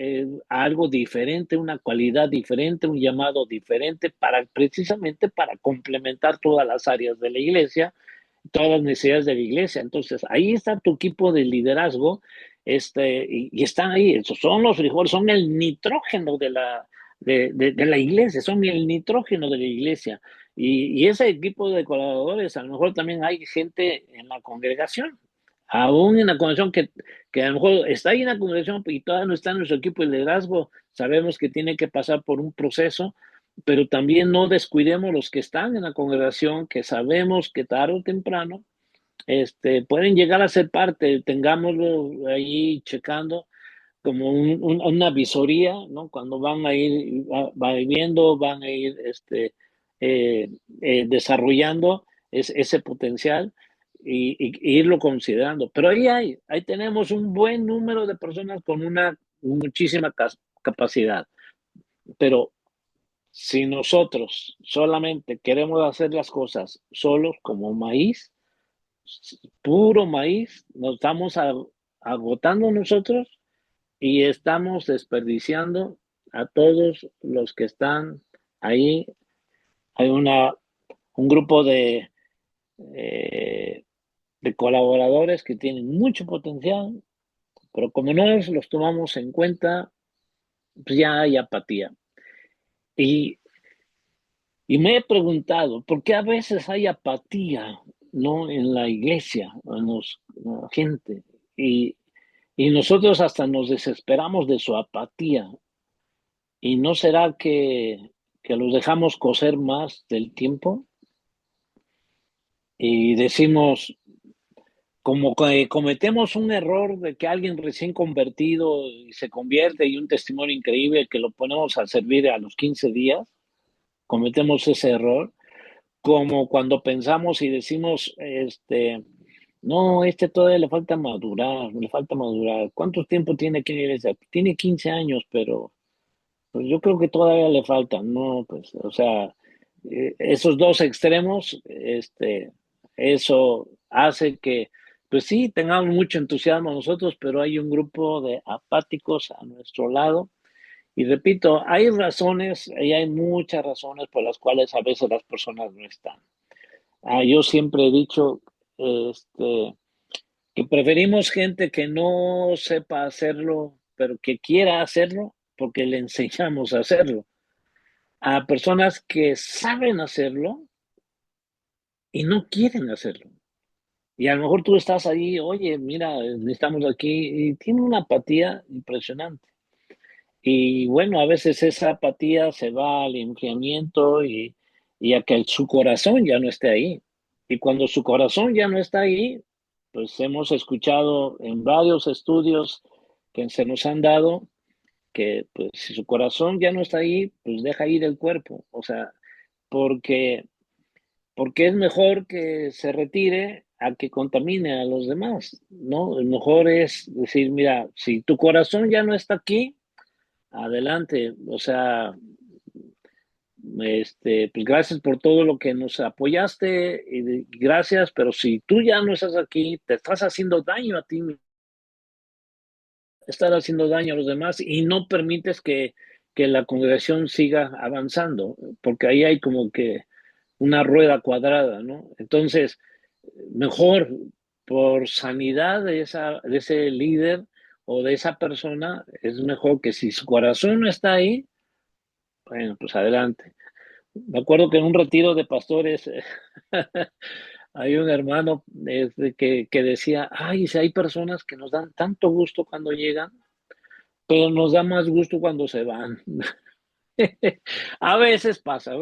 algo diferente, una cualidad diferente, un llamado diferente para precisamente para complementar todas las áreas de la iglesia, todas las necesidades de la iglesia. Entonces, ahí está tu equipo de liderazgo, y están ahí, esos son los frijoles, son el nitrógeno de la iglesia, son el nitrógeno de la iglesia. Y ese equipo de colaboradores, a lo mejor también hay gente en la congregación, aún en la congregación que a lo mejor está ahí en la congregación y todavía no está en nuestro equipo de liderazgo, sabemos que tiene que pasar por un proceso, pero también no descuidemos los que están en la congregación, que sabemos que tarde o temprano pueden llegar a ser parte, tengámoslo ahí checando como una visoría, ¿no? Cuando van a ir, va viendo, van a ir desarrollando ese potencial y irlo considerando. Pero ahí tenemos un buen número de personas con una muchísima capacidad. Pero si nosotros solamente queremos hacer las cosas solos como maíz, puro maíz, nos estamos agotando nosotros y estamos desperdiciando a todos los que están ahí. Hay un grupo eh, de colaboradores que tienen mucho potencial, pero como no los tomamos en cuenta, pues ya hay apatía. Y, y me he preguntado, ¿por qué a veces hay apatía, no, en la iglesia, en la gente? Y, y nosotros hasta nos desesperamos de su apatía. ¿Y no será que los dejamos coser más del tiempo? Y decimos, como que cometemos un error de que alguien recién convertido y se convierte y un testimonio increíble que lo ponemos a servir a los 15 días, cometemos ese error, como cuando pensamos y decimos, no, todavía le falta madurar, le falta madurar. ¿Cuánto tiempo tiene que ir? Tiene 15 años, pero pues yo creo que todavía le faltan, ¿no? Pues, o sea, esos dos extremos, eso hace que, pues sí, tengamos mucho entusiasmo nosotros, pero hay un grupo de apáticos a nuestro lado. Y repito, hay razones, y hay muchas razones por las cuales a veces las personas no están. Yo siempre he dicho, que preferimos gente que no sepa hacerlo, pero que quiera hacerlo, porque le enseñamos a hacerlo, a personas que saben hacerlo y no quieren hacerlo. Y a lo mejor tú estás ahí, oye, mira, estamos aquí, y tiene una apatía impresionante. Y bueno, a veces esa apatía se va al enfriamiento y a que su corazón ya no esté ahí. Y cuando su corazón ya no está ahí, pues hemos escuchado en varios estudios que se nos han dado que pues si su corazón ya no está ahí, pues deja ir el cuerpo. O sea, porque porque es mejor que se retire a que contamine a los demás, ¿no? Lo mejor es decir, mira, si tu corazón ya no está aquí, adelante, o sea, pues gracias por todo lo que nos apoyaste y gracias, pero si tú ya no estás aquí, te estás haciendo daño a ti, estás haciendo daño a los demás y no permites que la congregación siga avanzando, porque ahí hay como que una rueda cuadrada, ¿no? Entonces, mejor por sanidad de ese líder o de esa persona, es mejor que si su corazón no está ahí, bueno, pues adelante. Me acuerdo que en un retiro de pastores hay un hermano que decía, ay, si hay personas que nos dan tanto gusto cuando llegan, pero nos da más gusto cuando se van. A veces pasa,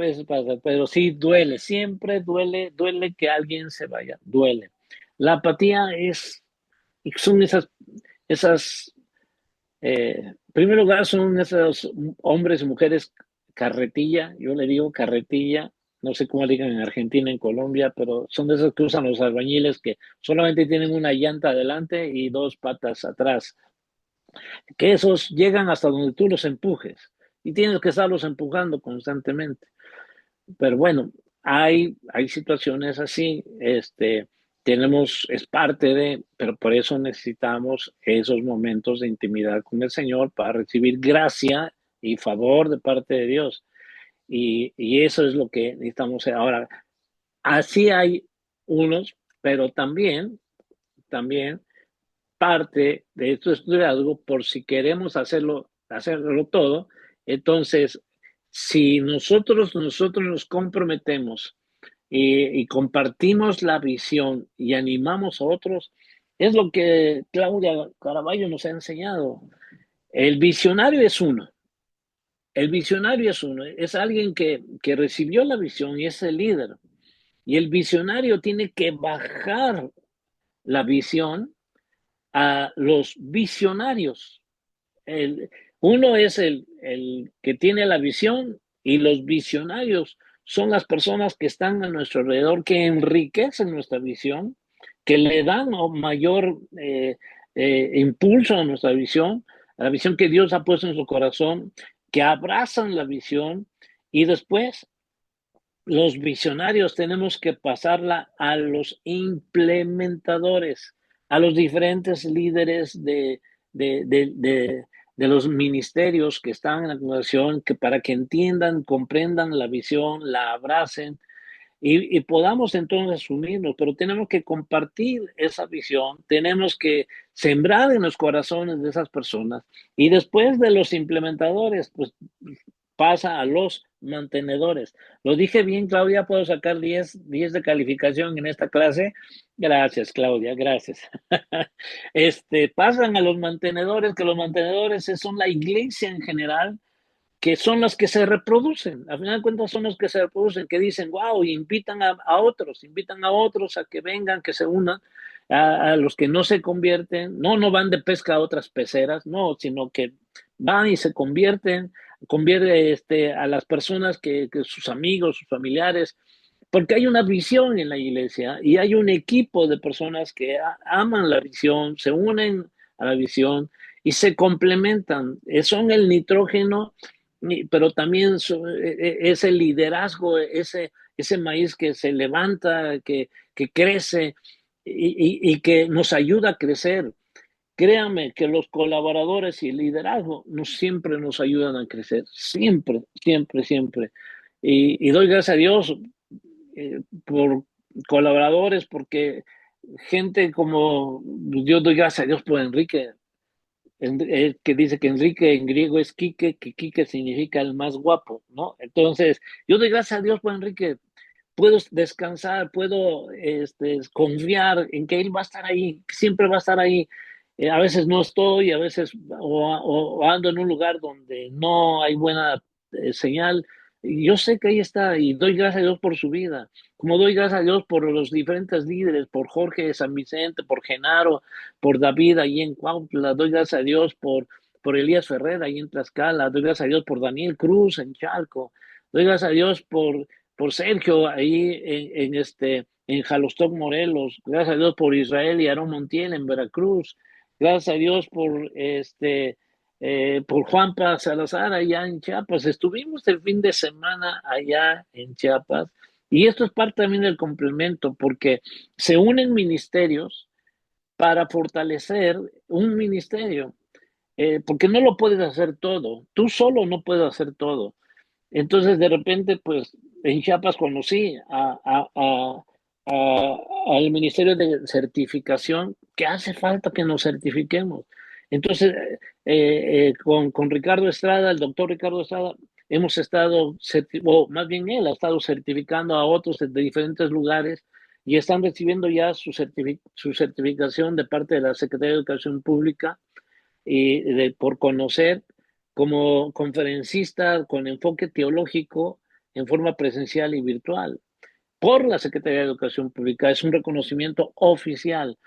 pero sí duele, siempre duele, duele que alguien se vaya, duele. La apatía son esas, en primer lugar, son esos hombres y mujeres carretilla, yo le digo carretilla, no sé cómo le digan en Argentina, en Colombia, pero son de esos que usan los albañiles que solamente tienen una llanta adelante y dos patas atrás, que esos llegan hasta donde tú los empujes y tienes que estarlos empujando constantemente. Pero bueno, hay situaciones así, es parte de, pero por eso necesitamos esos momentos de intimidad con el Señor para recibir gracia y favor de parte de Dios. Y eso es lo que necesitamos ahora. Así hay unos, pero también parte de esto estudiado por si queremos hacerlo todo. Entonces, si nosotros nos comprometemos y compartimos la visión y animamos a otros, es lo que Claudia Caraballo nos ha enseñado. El visionario es uno. El visionario es uno. Es alguien que recibió la visión y es el líder. Y el visionario tiene que bajar la visión a los visionarios. El, uno es el que tiene la visión y los visionarios son las personas que están a nuestro alrededor, que enriquecen nuestra visión, que le dan mayor impulso a nuestra visión, a la visión que Dios ha puesto en su corazón, que abrazan la visión y después los visionarios tenemos que pasarla a los implementadores, a los diferentes líderes de, de, de, de los ministerios que están en la congregación, que para que entiendan, comprendan la visión, la abracen y podamos entonces unirnos, pero tenemos que compartir esa visión, tenemos que sembrar en los corazones de esas personas y después de los implementadores, pues pasa a los mantenedores. Lo dije bien, Claudia, puedo sacar 10 de calificación en esta clase. Gracias, Claudia, gracias. Pasan a los mantenedores, que los mantenedores son la iglesia en general, que son los que se reproducen. Al final de cuentas son los que se reproducen, que dicen, wow, y invitan a otros a que vengan, que se unan, a los que no se convierten, no van de pesca a otras peceras, no, sino que van y se convierte a las personas que sus amigos, sus familiares, porque hay una visión en la iglesia y hay un equipo de personas que aman la visión, se unen a la visión y se complementan. Son el nitrógeno, pero también es el liderazgo, ese maíz que se levanta, que crece y que nos ayuda a crecer. Créame que los colaboradores y el liderazgo siempre nos ayudan a crecer, siempre, siempre, siempre. Y doy gracias a Dios por colaboradores, porque gente como yo doy gracias a Dios por Enrique, que dice que Enrique en griego es Quique, que Quique significa el más guapo, ¿no? Entonces, yo doy gracias a Dios por Enrique, puedo descansar, puedo confiar en que Él va a estar ahí, siempre va a estar ahí. A veces no estoy, a veces o ando en un lugar donde no hay buena señal. Yo sé que ahí está y doy gracias a Dios por su vida, como doy gracias a Dios por los diferentes líderes, por Jorge de San Vicente, por Genaro, por David ahí en Cuautla, doy gracias a Dios por Elías Ferrer ahí en Tlaxcala, doy gracias a Dios por Daniel Cruz en Chalco, doy gracias a Dios por Sergio ahí en Jalostoc, Morelos, gracias a Dios por Israel y Aarón Montiel en Veracruz, gracias a Dios por Juanpa Salazar allá en Chiapas. Estuvimos el fin de semana allá en Chiapas y esto es parte también del complemento porque se unen ministerios para fortalecer un ministerio, porque no lo puedes hacer todo, tú solo no puedes hacer todo. Entonces, de repente, pues en Chiapas conocí al Ministerio de Certificación, que hace falta que nos certifiquemos. Entonces, con Ricardo Estrada, el doctor Ricardo Estrada, hemos estado, o más bien él ha estado certificando a otros de diferentes lugares y están recibiendo ya su certificación de parte de la Secretaría de Educación Pública y por conocer. como conferencista con enfoque teológico en forma presencial y virtual por la Secretaría de Educación Pública. Es un reconocimiento oficial.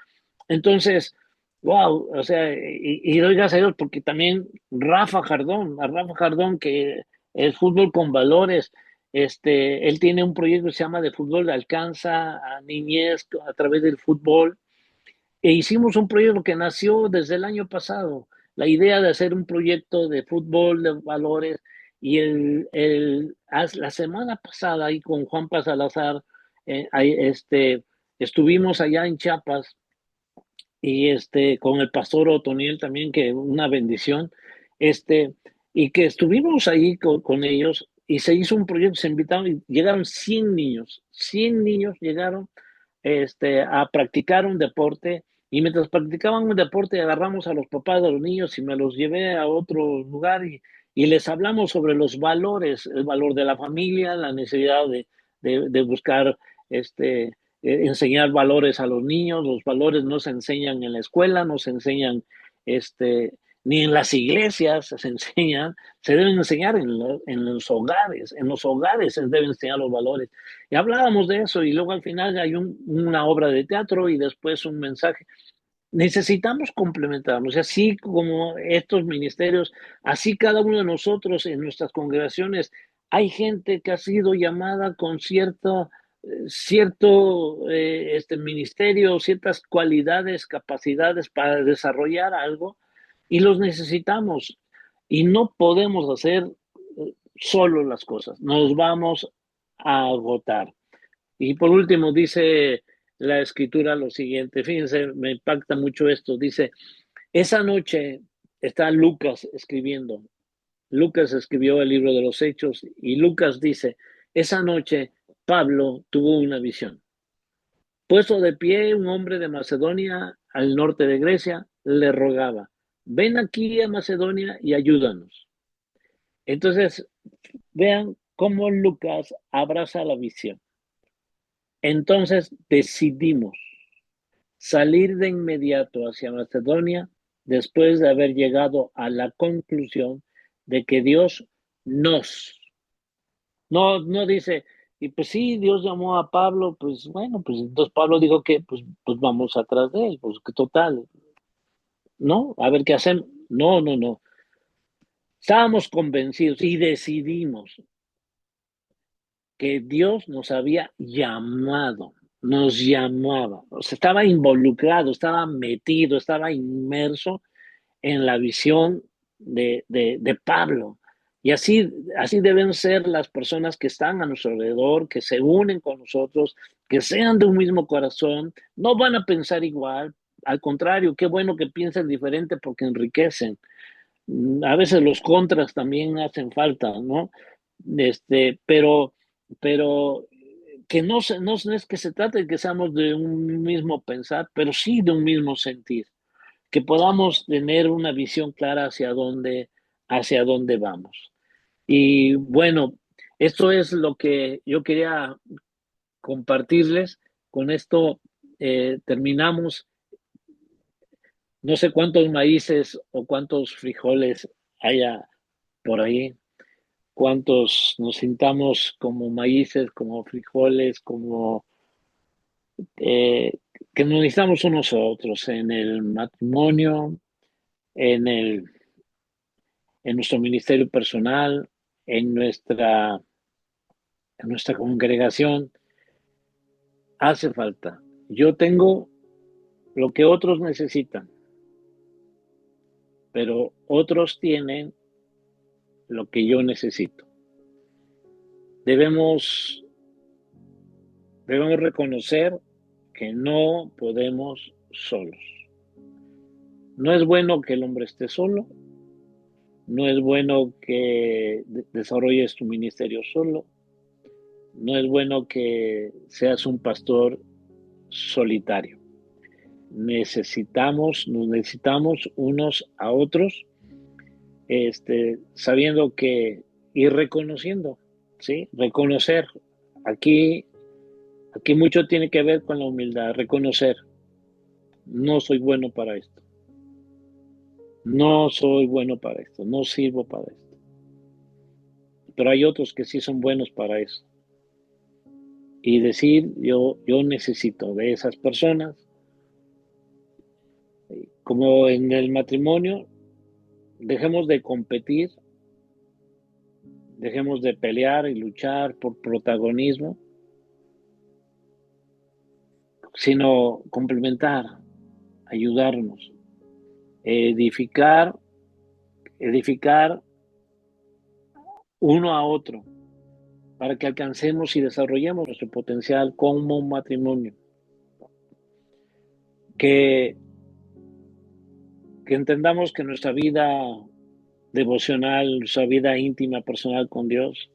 Entonces, wow, o sea, y doy gracias a Dios porque también Rafa Jardón, que es fútbol con valores, él tiene un proyecto que se llama de fútbol, alcanza a niñez a través del fútbol, e hicimos un proyecto que nació desde el año pasado, la idea de hacer un proyecto de fútbol de valores, y la semana pasada ahí con Juan Salazar, estuvimos allá en Chiapas y con el pastor Otoniel también, que una bendición, este, y que estuvimos ahí con ellos y se hizo un proyecto, se invitaron y llegaron 100 niños llegaron a practicar un deporte, y mientras practicaban un deporte agarramos a los papás de los niños y me los llevé a otro lugar y les hablamos sobre los valores, el valor de la familia, la necesidad de buscar enseñar valores a los niños. Los valores no se enseñan en la escuela, no se enseñan ni en las iglesias, se enseñan, se deben enseñar en los hogares se deben enseñar los valores. Y hablábamos de eso y luego al final hay una obra de teatro y después un mensaje. Necesitamos complementarnos, así como estos ministerios, así cada uno de nosotros en nuestras congregaciones. Hay gente que ha sido llamada con cierto ministerio, ciertas cualidades, capacidades para desarrollar algo, y los necesitamos. Y no podemos hacer solo las cosas, nos vamos a agotar. Y por último, dice la escritura lo siguiente, fíjense, me impacta mucho esto, dice, esa noche está Lucas escribiendo. Lucas escribió el libro de los Hechos y Lucas dice, esa noche Pablo tuvo una visión. Puesto de pie, un hombre de Macedonia, al norte de Grecia, le rogaba, ven aquí a Macedonia y ayúdanos. Entonces, vean cómo Lucas abraza la visión. Entonces decidimos salir de inmediato hacia Macedonia después de haber llegado a la conclusión de que Dios nos, no dice, y pues sí, Dios llamó a Pablo, pues bueno, pues entonces Pablo dijo que pues vamos atrás de él, pues que total, ¿no? A ver qué hacemos. No, no, no. Estábamos convencidos y decidimos que Dios nos había llamado, nos llamaba, o sea, estaba involucrado, estaba metido, estaba inmerso en la visión de Pablo. Y así deben ser las personas que están a nuestro alrededor, que se unen con nosotros, que sean de un mismo corazón, no van a pensar igual, al contrario, qué bueno que piensen diferente porque enriquecen. A veces los contras también hacen falta, ¿no? Pero, pero que no es que se trate de que seamos de un mismo pensar, pero sí de un mismo sentir, que podamos tener una visión clara hacia dónde vamos. Y bueno, esto es lo que yo quería compartirles. Con esto terminamos. No sé cuántos maíces o cuántos frijoles haya por ahí, cuántos nos sintamos como maíces, como frijoles, como eh, que nos necesitamos unos a otros en el matrimonio, en en nuestro ministerio personal, en en nuestra congregación. Hace falta. Yo tengo lo que otros necesitan, pero otros tienen lo que yo necesito. Debemos, debemos reconocer que no podemos solos. No es bueno que el hombre esté solo, no es bueno que desarrolles tu ministerio solo, no es bueno que seas un pastor solitario. Nos necesitamos unos a otros, sabiendo que y reconociendo, ¿sí? Reconocer. Aquí, aquí mucho tiene que ver con la humildad, reconocer, no soy bueno para esto. no soy bueno para esto, no sirvo para esto. Pero hay otros que sí son buenos para eso. Y decir, yo necesito de esas personas, como en el matrimonio, dejemos de competir, dejemos de pelear y luchar por protagonismo, sino complementar, ayudarnos, edificar, edificar uno a otro, para que alcancemos y desarrollemos nuestro potencial como un matrimonio. Que, que entendamos que nuestra vida devocional, nuestra vida íntima, personal con Dios,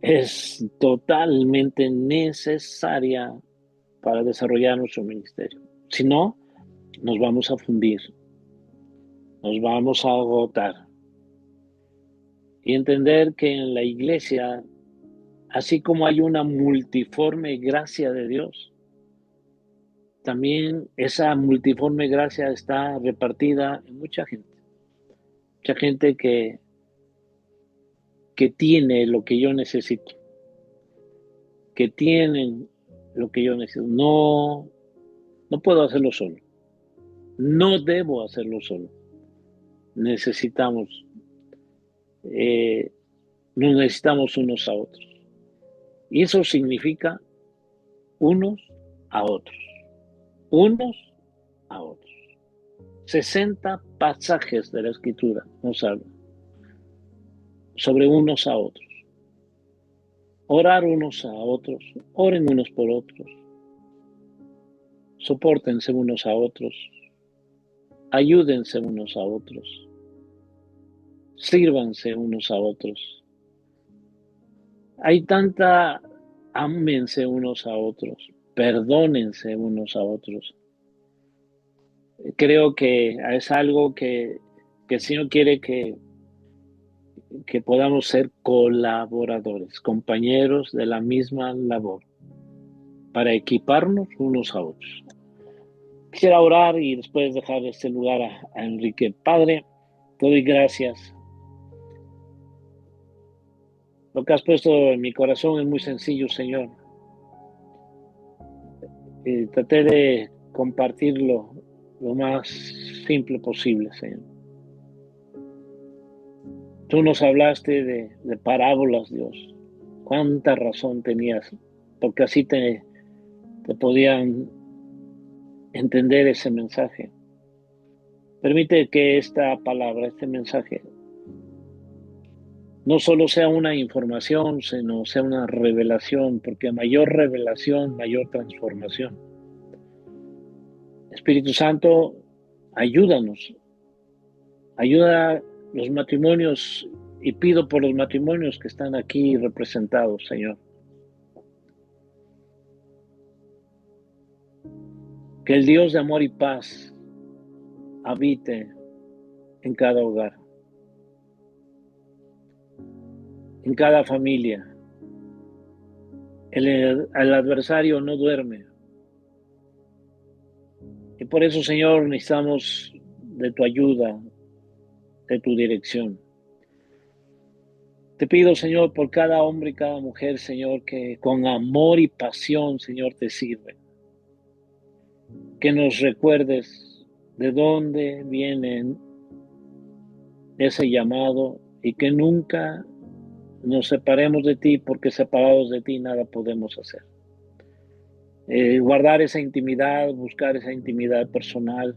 es totalmente necesaria para desarrollar nuestro ministerio. Si no, nos vamos a fundir, nos vamos a agotar. Y entender que en la iglesia, así como hay una multiforme gracia de Dios, también esa multiforme gracia está repartida en mucha gente que tiene lo que yo necesito, que tienen lo que yo necesito. No, no puedo hacerlo solo, no debo hacerlo solo. Necesitamos, eh, nos necesitamos unos a otros. Y eso significa unos a otros, unos a otros. 60 pasajes de la Escritura nos hablan sobre unos a otros. Orar unos a otros, oren unos por otros, sopórtense unos a otros, ayúdense unos a otros, sírvanse unos a otros. Hay tanta, ámense unos a otros, perdónense unos a otros. Creo que es algo que el Señor quiere que podamos ser colaboradores, compañeros de la misma labor, para equiparnos unos a otros. Quisiera orar y después dejar este lugar a Enrique. Padre, te doy gracias. Lo que has puesto en mi corazón es muy sencillo, Señor. Traté de compartirlo lo más simple posible, Señor. Tú nos hablaste de parábolas, Dios. Cuánta razón tenías, porque así te podían entender ese mensaje. Permite que esta palabra, este mensaje, no solo sea una información, sino sea una revelación, porque a mayor revelación, mayor transformación. Espíritu Santo, ayúdanos, ayuda a los matrimonios y pido por los matrimonios que están aquí representados, Señor. Que el Dios de amor y paz habite en cada hogar, en cada familia. El adversario no duerme. Y por eso, Señor, necesitamos de tu ayuda, de tu dirección. Te pido, Señor, por cada hombre y cada mujer, Señor, que con amor y pasión, Señor, te sirven. Que nos recuerdes de dónde viene ese llamado y que nunca nos separemos de ti, porque separados de ti nada podemos hacer. Guardar esa intimidad, buscar esa intimidad personal,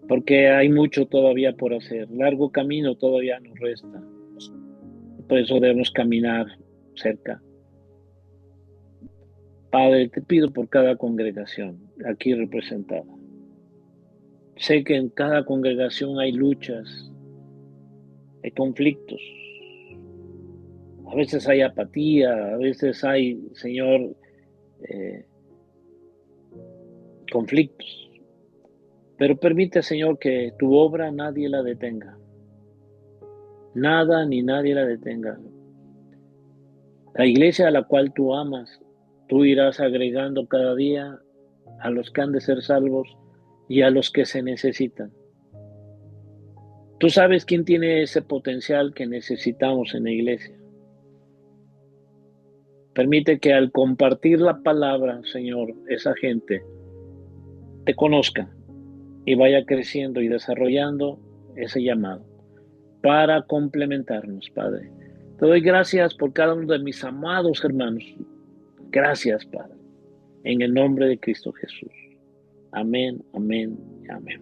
porque hay mucho todavía por hacer. Largo camino todavía nos resta. Por eso debemos caminar cerca. Padre, te pido por cada congregación aquí representada. Sé que en cada congregación hay luchas, hay conflictos. A veces hay apatía, a veces hay, Señor, conflictos. Pero permite, Señor, que tu obra nadie la detenga. Nada ni nadie la detenga. La iglesia a la cual tú amas, tú irás agregando cada día a los que han de ser salvos y a los que se necesitan. Tú sabes quién tiene ese potencial que necesitamos en la iglesia. Permite que al compartir la palabra, Señor, esa gente te conozca y vaya creciendo y desarrollando ese llamado para complementarnos, Padre. Te doy gracias por cada uno de mis amados hermanos. Gracias, Padre, en el nombre de Cristo Jesús. Amén, amén, amén.